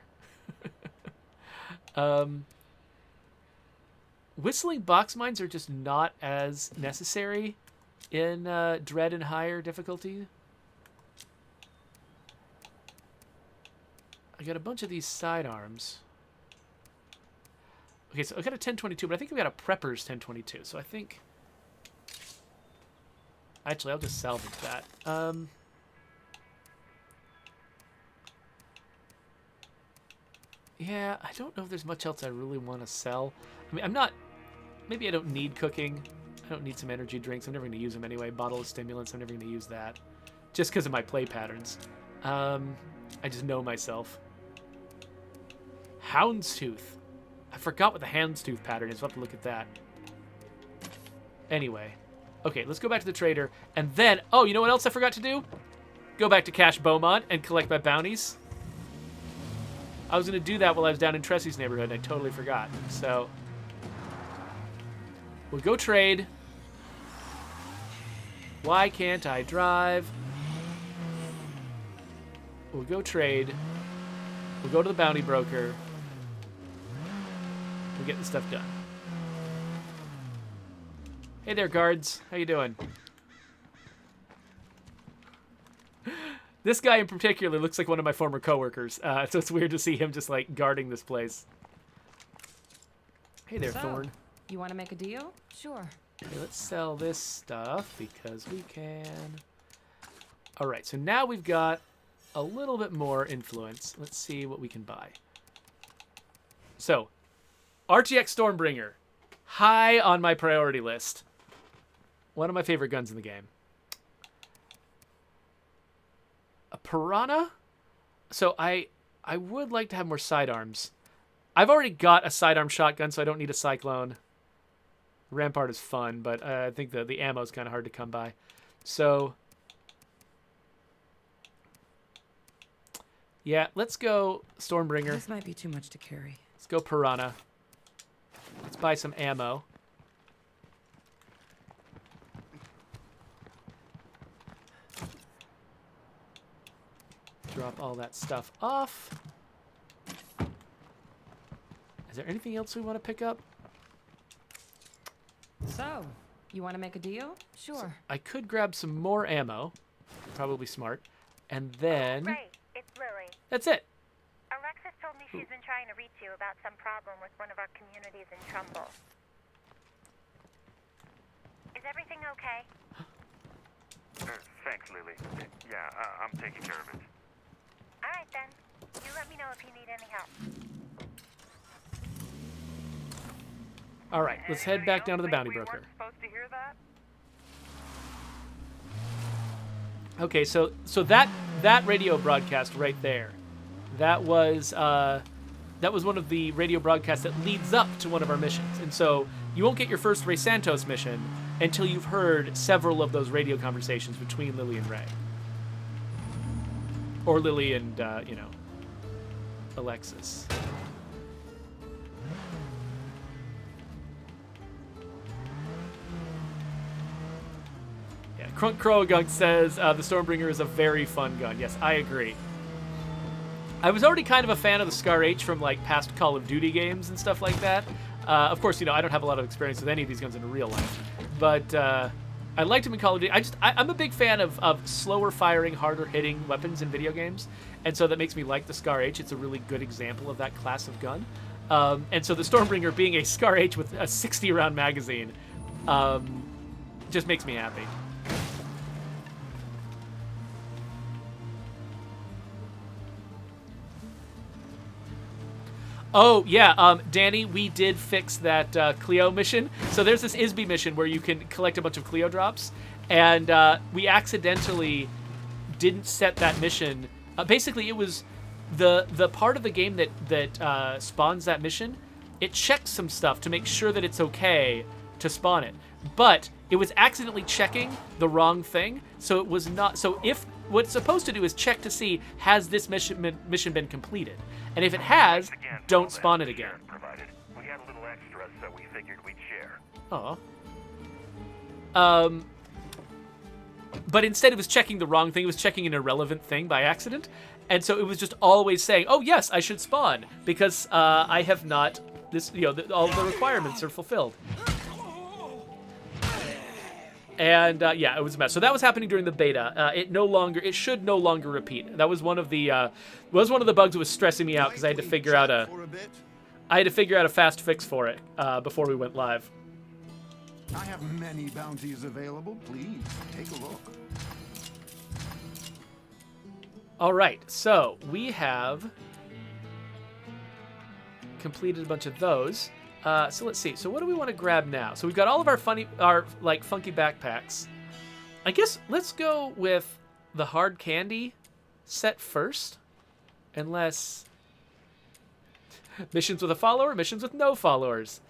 Whistling box mines are just not as necessary in Dread and higher difficulty. I got a bunch of these sidearms. Okay, so I got a 1022, but I think we got a Prepper's 1022, so I think... Actually, I'll just salvage that. Yeah, I don't know if there's much else I really want to sell. I mean, I'm not... Maybe I don't need cooking. I don't need some energy drinks. I'm never going to use them anyway. Bottle of stimulants, I'm never going to use that. Just because of my play patterns. I just know myself. Houndstooth. I forgot what the houndstooth pattern is. We'll have to look at that. Anyway. Okay, let's go back to the trader. And then... Oh, you know what else I forgot to do? Go back to Cache Beaumont and collect my bounties. I was going to do that while I was down in Tressy's neighborhood, and I totally forgot. So... We'll go trade. Why can't I drive? We'll go trade. We'll go to the bounty broker. We'll get the stuff done. Hey there, guards. How you doing? This guy in particular looks like one of my former coworkers, so it's weird to see him just like guarding this place. Hey there, Thorn. You want to make a deal? Sure. Okay, let's sell this stuff because we can. All right, so now we've got a little bit more influence. Let's see what we can buy. So, RTX Stormbringer, high on my priority list. One of my favorite guns in the game. A Piranha? So I would like to have more sidearms. I've already got a sidearm shotgun, so I don't need a Cyclone. Rampart is fun, but I think the ammo is kind of hard to come by. So, yeah, let's go Stormbringer. This might be too much to carry. Let's go Piranha. Let's buy some ammo. Drop all that stuff off. Is there anything else we want to pick up? So, you want to make a deal? Sure. So I could grab some more ammo. Probably smart. And then... Ray, it's Lily. That's it. Alexis told me she's been trying to reach you about some problem with one of our communities in Trumbull. Is everything okay? Thanks, Lily. Yeah, I'm taking care of it. All right, then. You let me know if you need any help. All right, let's head back down to the bounty broker. Supposed to hear that? Okay, so that radio broadcast right there, that was one of the radio broadcasts that leads up to one of our missions. And so you won't get your first Ray Santos mission until you've heard several of those radio conversations between Lily and Ray. Or Lily and, Alexis. Yeah, Crunk Crowagunk says the Stormbringer is a very fun gun. Yes, I agree. I was already kind of a fan of the Scar H from like past Call of Duty games and stuff like that. Of course, I don't have a lot of experience with any of these guns in real life, but I liked them in Call of Duty. I'm a big fan of slower firing, harder hitting weapons in video games, and so that makes me like the Scar H. It's a really good example of that class of gun. And so the Stormbringer being a Scar H with a 60 round magazine just makes me happy. Oh, yeah, Danny, we did fix that Cleo mission. So there's this ISB mission where you can collect a bunch of Cleo drops, and we accidentally didn't set that mission. Basically, it was the part of the game that spawns that mission. It checks some stuff to make sure that it's okay to spawn it. But it was accidentally checking the wrong thing, so it was not... So if what it's supposed to do is check to see, has this mission been completed? And if it has, don't spawn it again. We had a little extra, so we figured we'd share. Aw. But instead it was checking the wrong thing. It was checking an irrelevant thing by accident. And so it was just always saying, oh, yes, I should spawn, because I have not... all the requirements are fulfilled. And yeah, it was a mess. So that was happening during the beta. It should no longer repeat. That was one of the bugs that was stressing me out because I had to figure out a fast fix for it before we went live. I have many bounties available. Please take a look. All right, so we have completed a bunch of those. So let's see. So what do we want to grab now? So we've got all of our funky backpacks. I guess let's go with the hard candy set first. Unless... Missions with a follower, missions with no followers.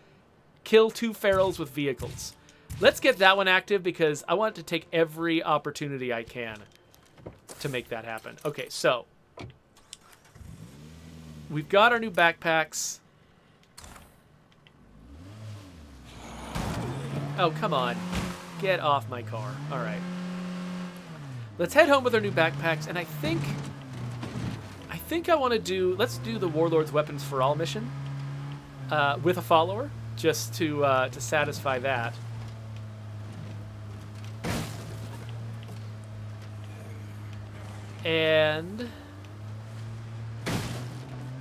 Kill 2 ferals with vehicles. Let's get that one active because I want to take every opportunity I can to make that happen. Okay, so we've got our new backpacks. Oh, come on. Get off my car. All right. Let's head home with our new backpacks, and I think I want to do... Let's do the Warlord's Weapons for All mission with a follower, just to satisfy that. And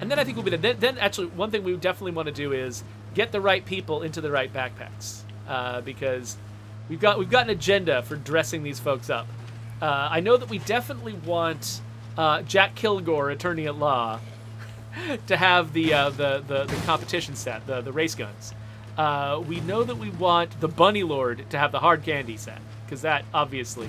then I think we'll be there. Then actually, one thing we definitely want to do is get the right people into the right backpacks, because we've got an agenda for dressing these folks up. I know that we definitely want Jack Kilgore, attorney at law, to have the competition set, the race guns. We know that we want the Bunny Lord to have the hard candy set, because that obviously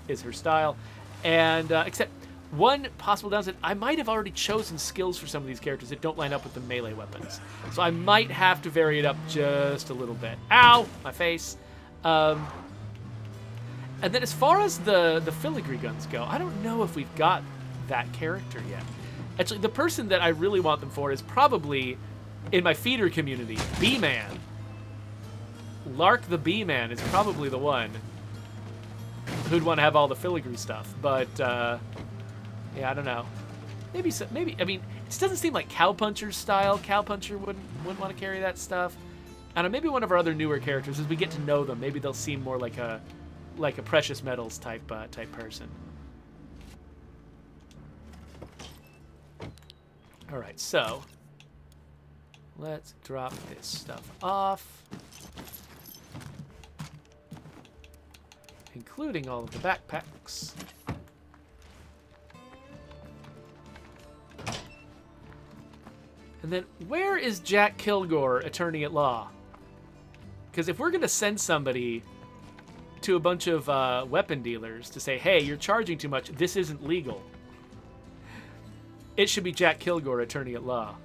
is her style. And except one possible downside, I might have already chosen skills for some of these characters that don't line up with the melee weapons. So I might have to vary it up just a little bit. Ow! My face. And then as far as the filigree guns go, I don't know if we've got that character yet. Actually, the person that I really want them for is probably, in my feeder community, B-Man. Lark the B-Man is probably the one who'd want to have all the filigree stuff. But, yeah, I don't know. Maybe, I mean, it just doesn't seem like Cowpuncher's style. Cowpuncher wouldn't want to carry that stuff. I don't know, maybe one of our other newer characters, as we get to know them, maybe they'll seem more like a precious metals type person. All right, so let's drop this stuff off, including all of the backpacks. And then, where is Jack Kilgore, attorney at law? Because if we're going to send somebody to a bunch of weapon dealers to say, hey, you're charging too much, this isn't legal, it should be Jack Kilgore, attorney at law.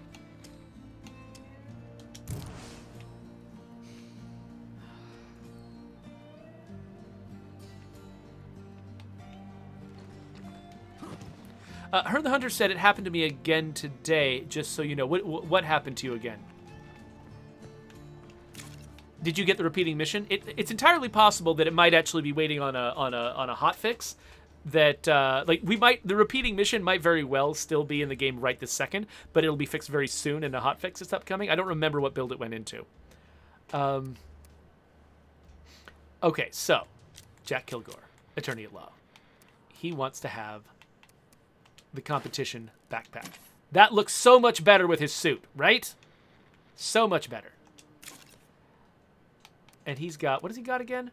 Her the Hunter said, it happened to me again today, just so you know. What happened to you again? Did you get the repeating mission? It's entirely possible that it might actually be waiting on a hotfix. That the repeating mission might very well still be in the game right this second, but it'll be fixed very soon in the hotfix that's upcoming. I don't remember what build it went into. Okay, so Jack Kilgore, attorney at law. He wants to have the competition backpack. That looks so much better with his suit, right? So much better. And he's got, what has he got again?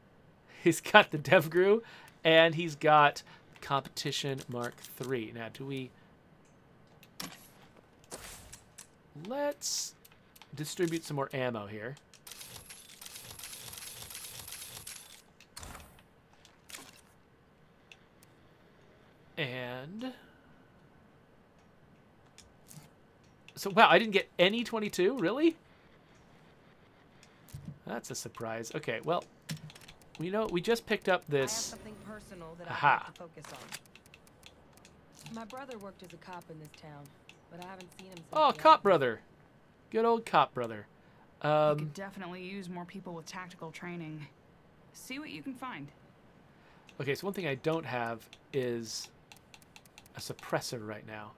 He's got the DevGru, and he's got Competition Mark III. Now, let's distribute some more ammo here. And so, wow, I didn't get any 22, really? That's a surprise. Okay, well, you know, we just picked up this. I have something personal that Aha. I'd like to focus on. My brother worked as a cop in this town, but I haven't seen him since. Oh, cop brother. Good old cop brother. You could definitely use more people with tactical training. See what you can find. Okay, so one thing I don't have is a suppressor right now.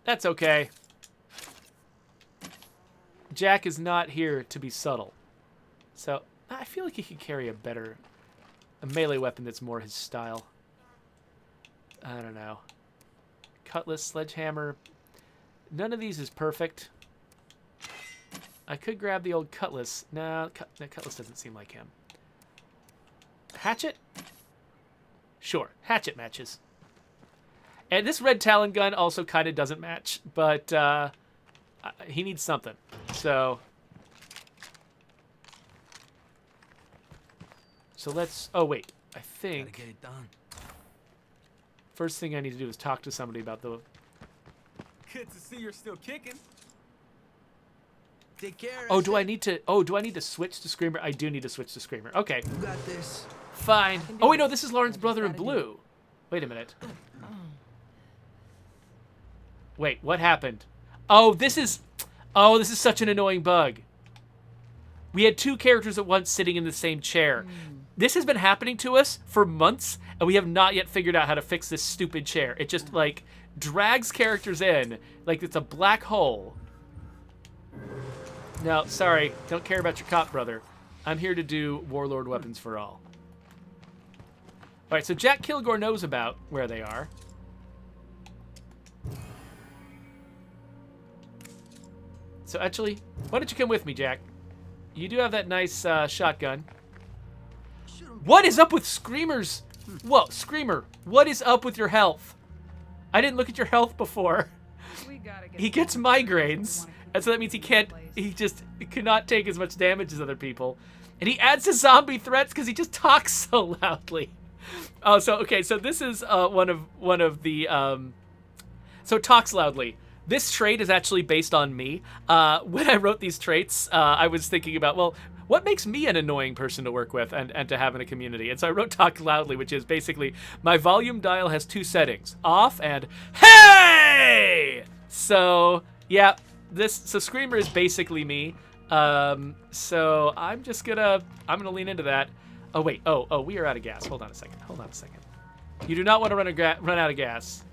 That's okay. Jack is not here to be subtle. So, I feel like he could carry a melee weapon that's more his style. I don't know. Cutlass, sledgehammer. None of these is perfect. I could grab the old cutlass. No, that cutlass doesn't seem like him. Hatchet? Sure, hatchet matches. And this red Talon gun also kind of doesn't match, but He needs something. So let's. Oh wait, I think. Gotta get it done. First thing I need to do is talk to somebody about the. Good to see you're still kicking. Take care. Oh, do I need to? Oh, do I need to switch to Screamer? I do need to switch to Screamer. Okay. You got this. Fine. Oh wait, no, this is Lauren's brother in blue. Wait a minute. Wait, what happened? Oh, this is such an annoying bug. We had two characters at once sitting in the same chair. This has been happening to us for months, and we have not yet figured out how to fix this stupid chair. It just, like, drags characters in like it's a black hole. No, sorry. Don't care about your cop brother. I'm here to do Warlord Weapons for All. All right, so Jack Kilgore knows about where they are. So actually, why don't you come with me, Jack? You do have that nice shotgun. What is up with Screamer's? Whoa, Screamer, what is up with your health? I didn't look at your health before. He gets migraines, and so that means he cannot take as much damage as other people. And he adds his zombie threats because he just talks so loudly. Oh, so okay, so this is one of the so talks loudly. This trait is actually based on me. When I wrote these traits, I was thinking about, well, what makes me an annoying person to work with and to have in a community? And so I wrote talk loudly, which is basically my volume dial has two settings, off and hey! So yeah, so Screamer is basically me. So I'm gonna lean into that. Oh wait, oh, we are out of gas. Hold on a second. You do not want to run out of gas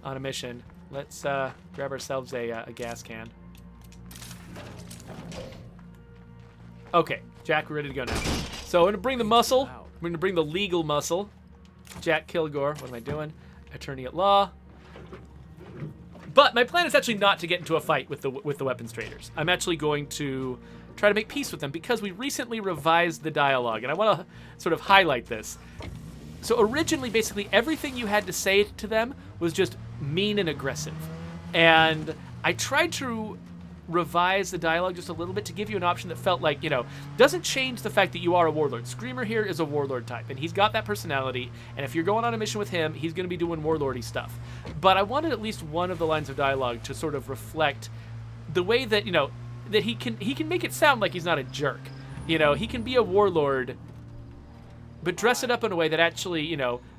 on a mission. Let's grab ourselves a gas can. Okay, Jack, we're ready to go now. So I'm going to bring the muscle. I'm going to bring the legal muscle. Jack Kilgore, what am I doing? Attorney at law. But my plan is actually not to get into a fight with the weapons traders. I'm actually going to try to make peace with them because we recently revised the dialogue, and I want to sort of highlight this. So originally, basically, everything you had to say to them was just mean and aggressive. And I tried to revise the dialogue just a little bit to give you an option that felt like, doesn't change the fact that you are a warlord. Screamer here is a warlord type, and he's got that personality, and if you're going on a mission with him, he's going to be doing warlordy stuff. But I wanted at least one of the lines of dialogue to sort of reflect the way that, that he can make it sound like he's not a jerk. He can be a warlord, but dress it up in a way that actually,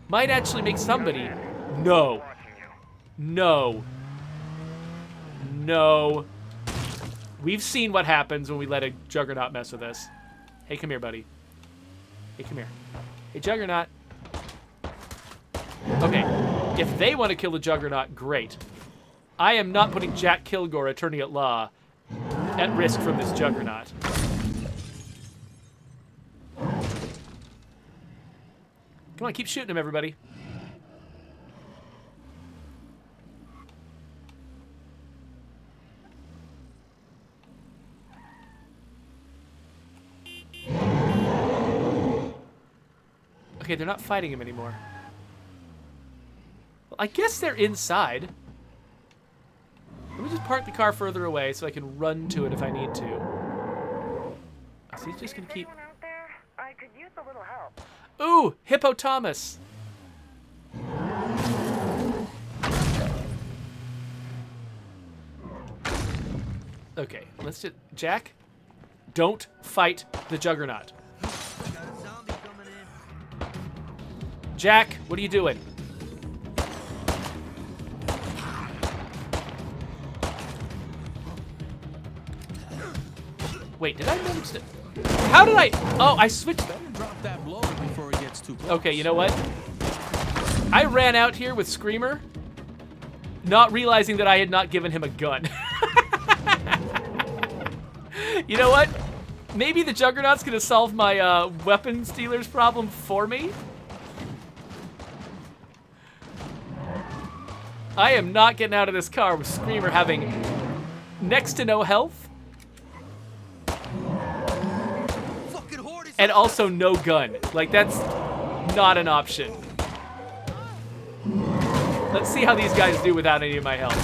might actually make somebody... No. We've seen what happens when we let a Juggernaut mess with us. Hey, come here, buddy. Hey, come here. Hey, Juggernaut. Okay, if they want to kill the Juggernaut, great. I am not putting Jack Kilgore, attorney at law, at risk from this Juggernaut. Come on, keep shooting him, everybody. Okay, they're not fighting him anymore. Well, I guess they're inside. Let me just park the car further away so I can run to it if I need to. So he's just gonna keep... Out there? I could use a little help. Ooh, Hippopotamus. Okay, let's just... Jack, don't fight the Juggernaut. Jack, what are you doing? Wait, did I manage to... How did I... Oh, I switched... Drop that blow before it gets too close. Okay, you know what? I ran out here with Screamer, not realizing that I had not given him a gun. You know what? Maybe the Juggernaut's gonna solve my weapons dealer's problem for me. I am not getting out of this car with Screamer having next to no health. And also no gun. Like, that's not an option. Let's see how these guys do without any of my health.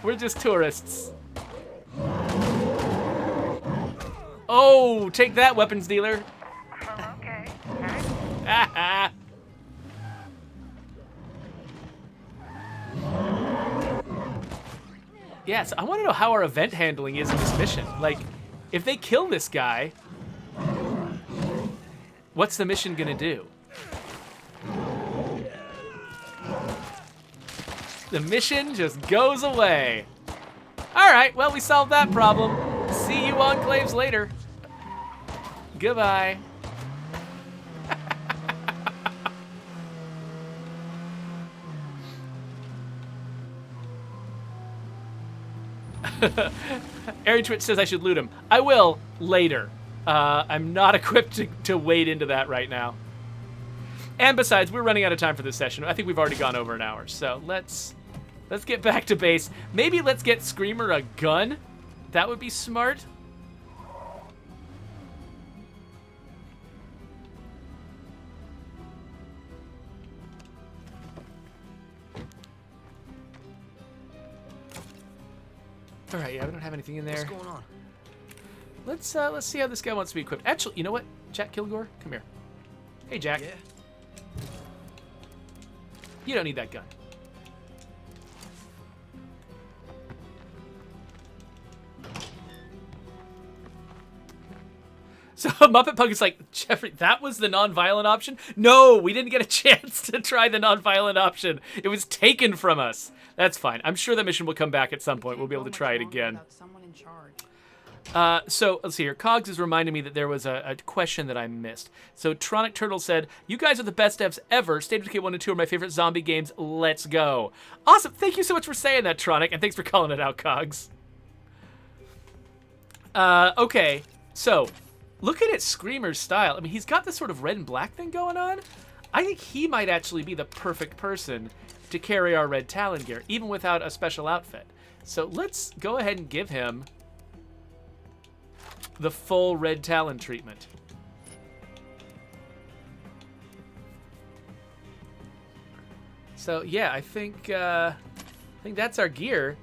We're just tourists. Oh, take that, weapons dealer. Okay. Yeah, so I want to know how our event handling is in this mission. Like, if they kill this guy, what's the mission gonna do? The mission just goes away. All right, well, we solved that problem. See you enclaves later. Goodbye. Aaron Twitch says I should loot him. I will later. I'm not equipped to wade into that right now. And besides, we're running out of time for this session. I think we've already gone over an hour. So let's get back to base. Maybe let's get Screamer a gun. That would be smart. All right, yeah, we don't have anything in there. What's going on? Let's see how this guy wants to be equipped. Actually, you know what? Jack Kilgore, come here. Hey, Jack. Yeah. You don't need that gun. So Muppet Pug is like, Jeffrey, that was the non-violent option? No, we didn't get a chance to try the non-violent option. It was taken from us. That's fine. I'm sure that mission will come back at some point. We'll be able to try it again. So let's see here. Cogs is reminding me that there was a question that I missed. So Tronic Turtle said, "You guys are the best devs ever. State of Decay 1 and 2 are my favorite zombie games. Let's go." Awesome. Thank you so much for saying that, Tronic, and thanks for calling it out, Cogs. Okay. So looking at Screamer's style, I mean, he's got this sort of red and black thing going on. I think he might actually be the perfect person to carry our Red Talon gear, even without a special outfit. So let's go ahead and give him the full Red Talon treatment. So yeah, I think that's our gear.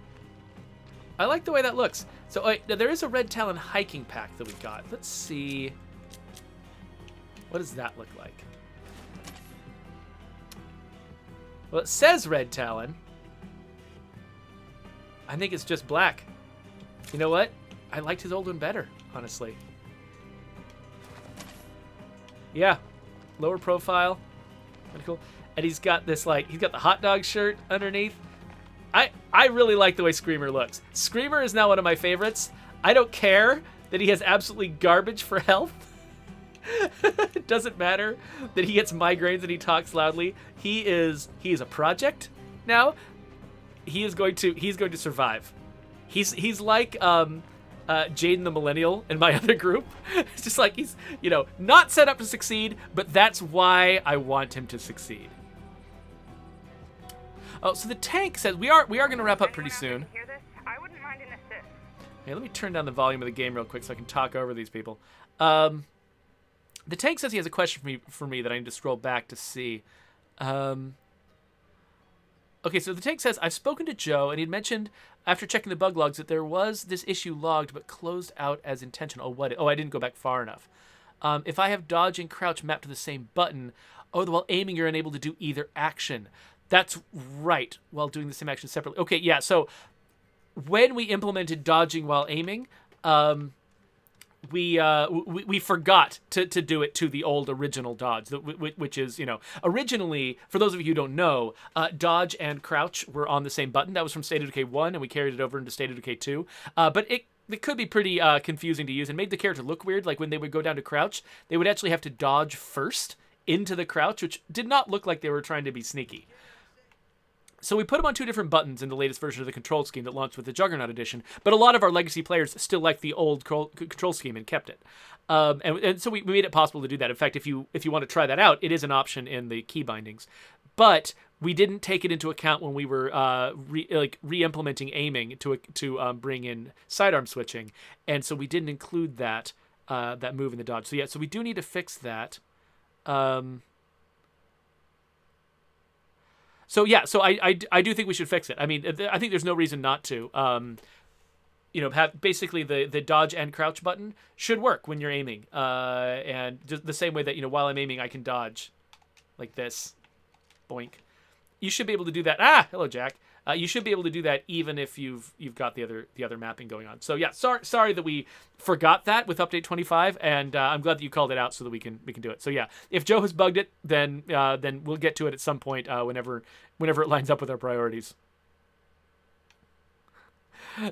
I like the way that looks. So there is a Red Talon hiking pack that we got. Let's see. What does that look like? Well, it says Red Talon. I think it's just black. You know what? I liked his old one better, honestly. Yeah, lower profile, pretty cool. And he's got this, like, he's got the hot dog shirt underneath. I really like the way Screamer looks. Screamer is now one of my favorites. I don't care that he has absolutely garbage for health. It doesn't matter that he gets migraines and he talks loudly. He is a project now. He's going to survive. He's like Jaden the Millennial in my other group. It's just like he's, not set up to succeed, but that's why I want him to succeed. Oh, so the tank says we are going to wrap up pretty soon. Hear this? I wouldn't mind an assist. Hey, let me turn down the volume of the game real quick so I can talk over these people. The tank says he has a question for me that I need to scroll back to see. Okay, so the tank says, I've spoken to Joe, and he'd mentioned after checking the bug logs that there was this issue logged but closed out as intentional. Oh, I didn't go back far enough. If I have dodge and crouch mapped to the same button, while aiming you're unable to do either action. That's right, while doing the same action separately. Okay, yeah, so when we implemented dodging while aiming, we forgot to do it to the old original dodge, which is, originally, for those of you who don't know, dodge and crouch were on the same button. That was from State of Decay 1, and we carried it over into State of Decay 2. But it could be pretty confusing to use and made the character look weird. Like when they would go down to crouch, they would actually have to dodge first into the crouch, which did not look like they were trying to be sneaky. So we put them on two different buttons in the latest version of the control scheme that launched with the Juggernaut edition, but a lot of our legacy players still like the old control scheme and kept it. And so we made it possible to do that. In fact, if you want to try that out, it is an option in the key bindings. But we didn't take it into account when we were re-implementing aiming to bring in sidearm switching, and so we didn't include that move in the dodge. So yeah, so we do need to fix that. So yeah, so I do think we should fix it. I mean, I think there's no reason not to. You know, have basically the dodge and crouch button should work when you're aiming, and just the same way that, you know, while I'm aiming I can dodge like this, boink. You should be able to do that. Ah, hello Jack. You should be able to do that even if you've got the other mapping going on. So yeah, sorry that we forgot that with update 25, and I'm glad that you called it out so that we can do it. So yeah, if Joe has bugged it, then we'll get to it at some point whenever it lines up with our priorities.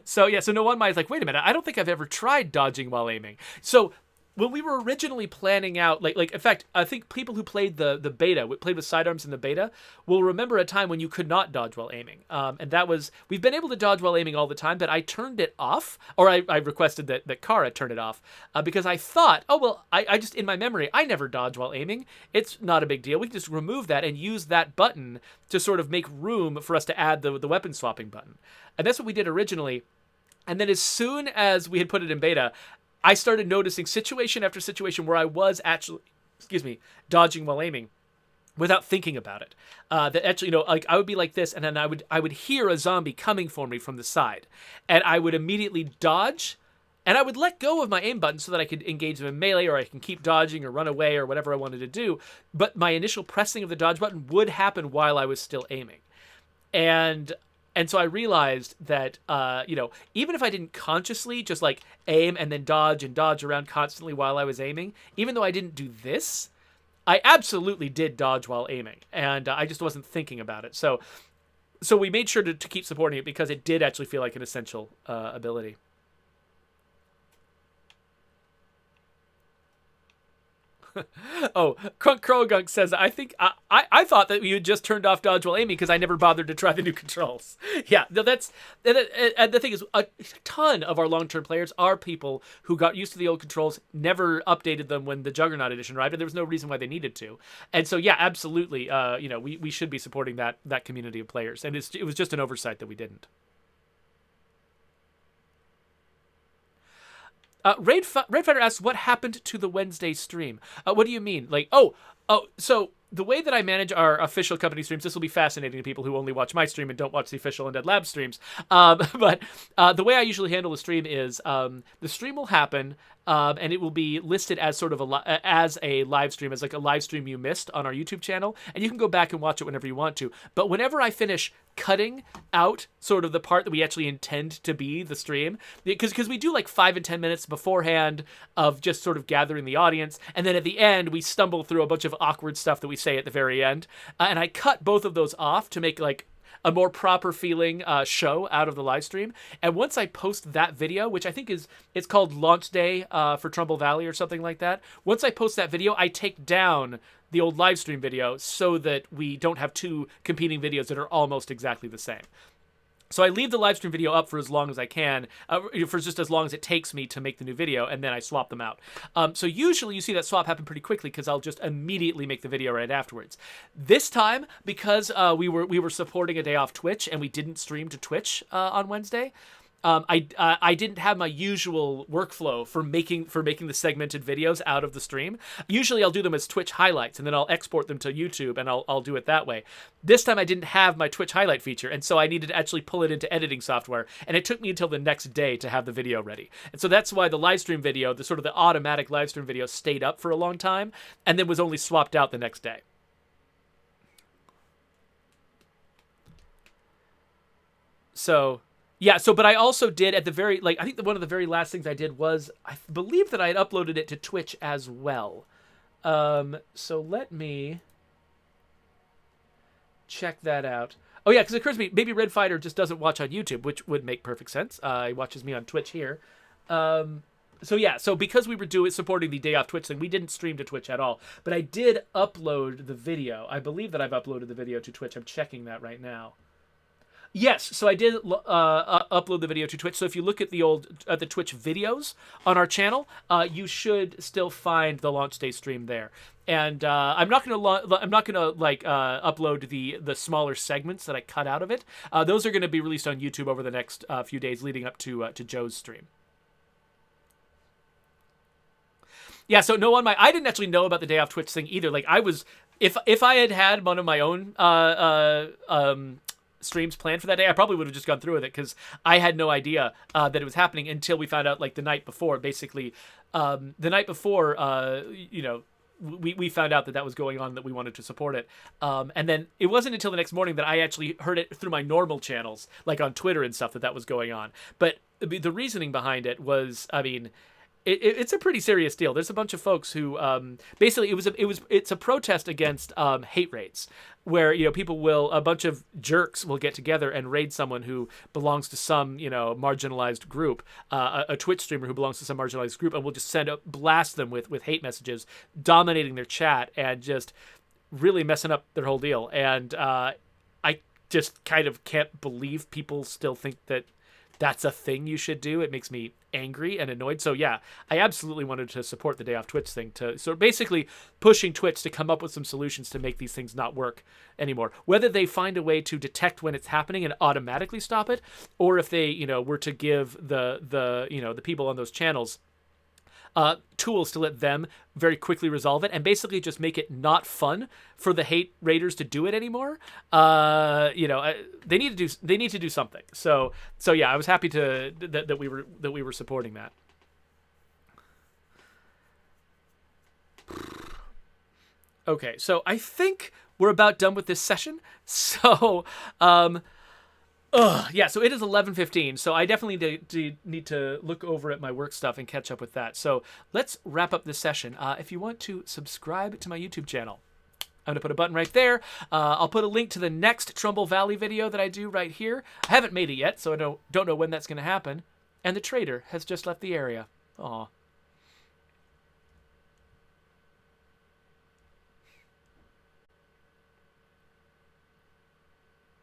So yeah, so no one is like, wait a minute, I don't think I've ever tried dodging while aiming. So when we were originally planning out, like in fact, I think people who played the beta, played with sidearms in the beta, will remember a time when you could not dodge while aiming. And that was, we've been able to dodge while aiming all the time, but I turned it off, or I requested that Kara turn it off, because I thought, oh, well, I just, in my memory, I never dodge while aiming. It's not a big deal. We can just remove that and use that button to sort of make room for us to add the weapon swapping button. And that's what we did originally. And then as soon as we had put it in beta, I started noticing situation after situation where I was actually, dodging while aiming without thinking about it. That actually, you know, like I would be like this, and then I would hear a zombie coming for me from the side, and I would immediately dodge, and I would let go of my aim button so that I could engage them in melee, or I can keep dodging or run away or whatever I wanted to do. But my initial pressing of the dodge button would happen while I was still aiming. And so I realized that, you know, even if I didn't consciously just like aim and then dodge and dodge around constantly while I was aiming, even though I didn't do this, I absolutely did dodge while aiming, and I just wasn't thinking about it. So we made sure to keep supporting it because it did actually feel like an essential ability. Oh, Crunk Crowgunk says, I think I thought that you had just turned off dodge while aiming because I never bothered to try the new controls. Yeah, no, that's and the thing is, a ton of our long-term players are people who got used to the old controls, never updated them when the Juggernaut edition arrived, and there was no reason why they needed to. And so yeah, absolutely, you know, we should be supporting that community of players, and it was just an oversight that we didn't. Raid Fighter asks, what happened to the Wednesday stream? What do you mean? Like, so the way that I manage our official company streams, this will be fascinating to people who only watch my stream and don't watch the official Undead Lab streams. But the way I usually handle the stream is the stream will happen, and it will be listed as sort of as a live stream, as like a live stream you missed on our YouTube channel, and you can go back and watch it whenever you want to. But whenever I finish cutting out sort of the part that we actually intend to be the stream, because we do like 5 and 10 minutes beforehand of just sort of gathering the audience, and then at the end we stumble through a bunch of awkward stuff that we say at the very end, and I cut both of those off to make like a more proper feeling show out of the live stream. And once I post that video, which I think it's called Launch Day for Trumbull Valley or something like that, once I post that video, I take down the old live stream video so that we don't have two competing videos that are almost exactly the same. So I leave the live stream video up for as long as I can, for just as long as it takes me to make the new video, and then I swap them out. So usually you see that swap happen pretty quickly because I'll just immediately make the video right afterwards. This time, because we were supporting a day off Twitch and we didn't stream to Twitch on Wednesday, I didn't have my usual workflow for making the segmented videos out of the stream. Usually I'll do them as Twitch highlights and then I'll export them to YouTube and I'll do it that way. This time I didn't have my Twitch highlight feature, and so I needed to actually pull it into editing software, and it took me until the next day to have the video ready. And so that's why the live stream video, the sort of the automatic live stream video, stayed up for a long time and then was only swapped out the next day. So yeah, but I also did at the very, I think one of the very last things I did was, I believe that I had uploaded it to Twitch as well. So let me check that out. Oh yeah, because it occurs to me, maybe Red Fighter just doesn't watch on YouTube, which would make perfect sense. He watches me on Twitch here. So yeah, so because we were supporting the day off Twitch thing, we didn't stream to Twitch at all. But I did upload the video. I believe that I've uploaded the video to Twitch. I'm checking that right now. Yes, so I did upload the video to Twitch. So if you look at the Twitch videos on our channel, you should still find the launch day stream there. And I'm not gonna upload the smaller segments that I cut out of it. Those are going to be released on YouTube over the next few days leading up to Joe's stream. Yeah, so no, I didn't actually know about the day off Twitch thing either. Like, I was, if I had one of my own streams planned for that day, I probably would have just gone through with it, because I had no idea that it was happening until we found out, like, the night before. Basically, the night before, you know, we found out that was going on, that we wanted to support it. And then it wasn't until the next morning that I actually heard it through my normal channels, like on Twitter and stuff, that was going on. But the reasoning behind it was, I mean, it's a pretty serious deal. There's a bunch of folks who basically it's a protest against hate raids, where, you know, a bunch of jerks will get together and raid someone who belongs to some, you know, marginalized group, a Twitch streamer who belongs to some marginalized group, and will just blast them with hate messages, dominating their chat and just really messing up their whole deal. And I just kind of can't believe people still think that that's a thing you should do. It makes me angry and annoyed. So yeah, I absolutely wanted to support the day off Twitch thing, so basically pushing Twitch to come up with some solutions to make these things not work anymore. Whether they find a way to detect when it's happening and automatically stop it, or if they, you know, were to give the you know, the people on those channels tools to let them very quickly resolve it, and basically just make it not fun for the hate raiders to do it anymore. You know, they need to do something. So yeah, I was happy that we were supporting that. Okay, so I think we're about done with this session. So yeah, so it is 11:15, so I definitely need to look over at my work stuff and catch up with that. So let's wrap up this session. If you want to subscribe to my YouTube channel, I'm going to put a button right there. I'll put a link to the next Trumbull Valley video that I do right here. I haven't made it yet, so I don't know when that's going to happen. And the trader has just left the area. Aw.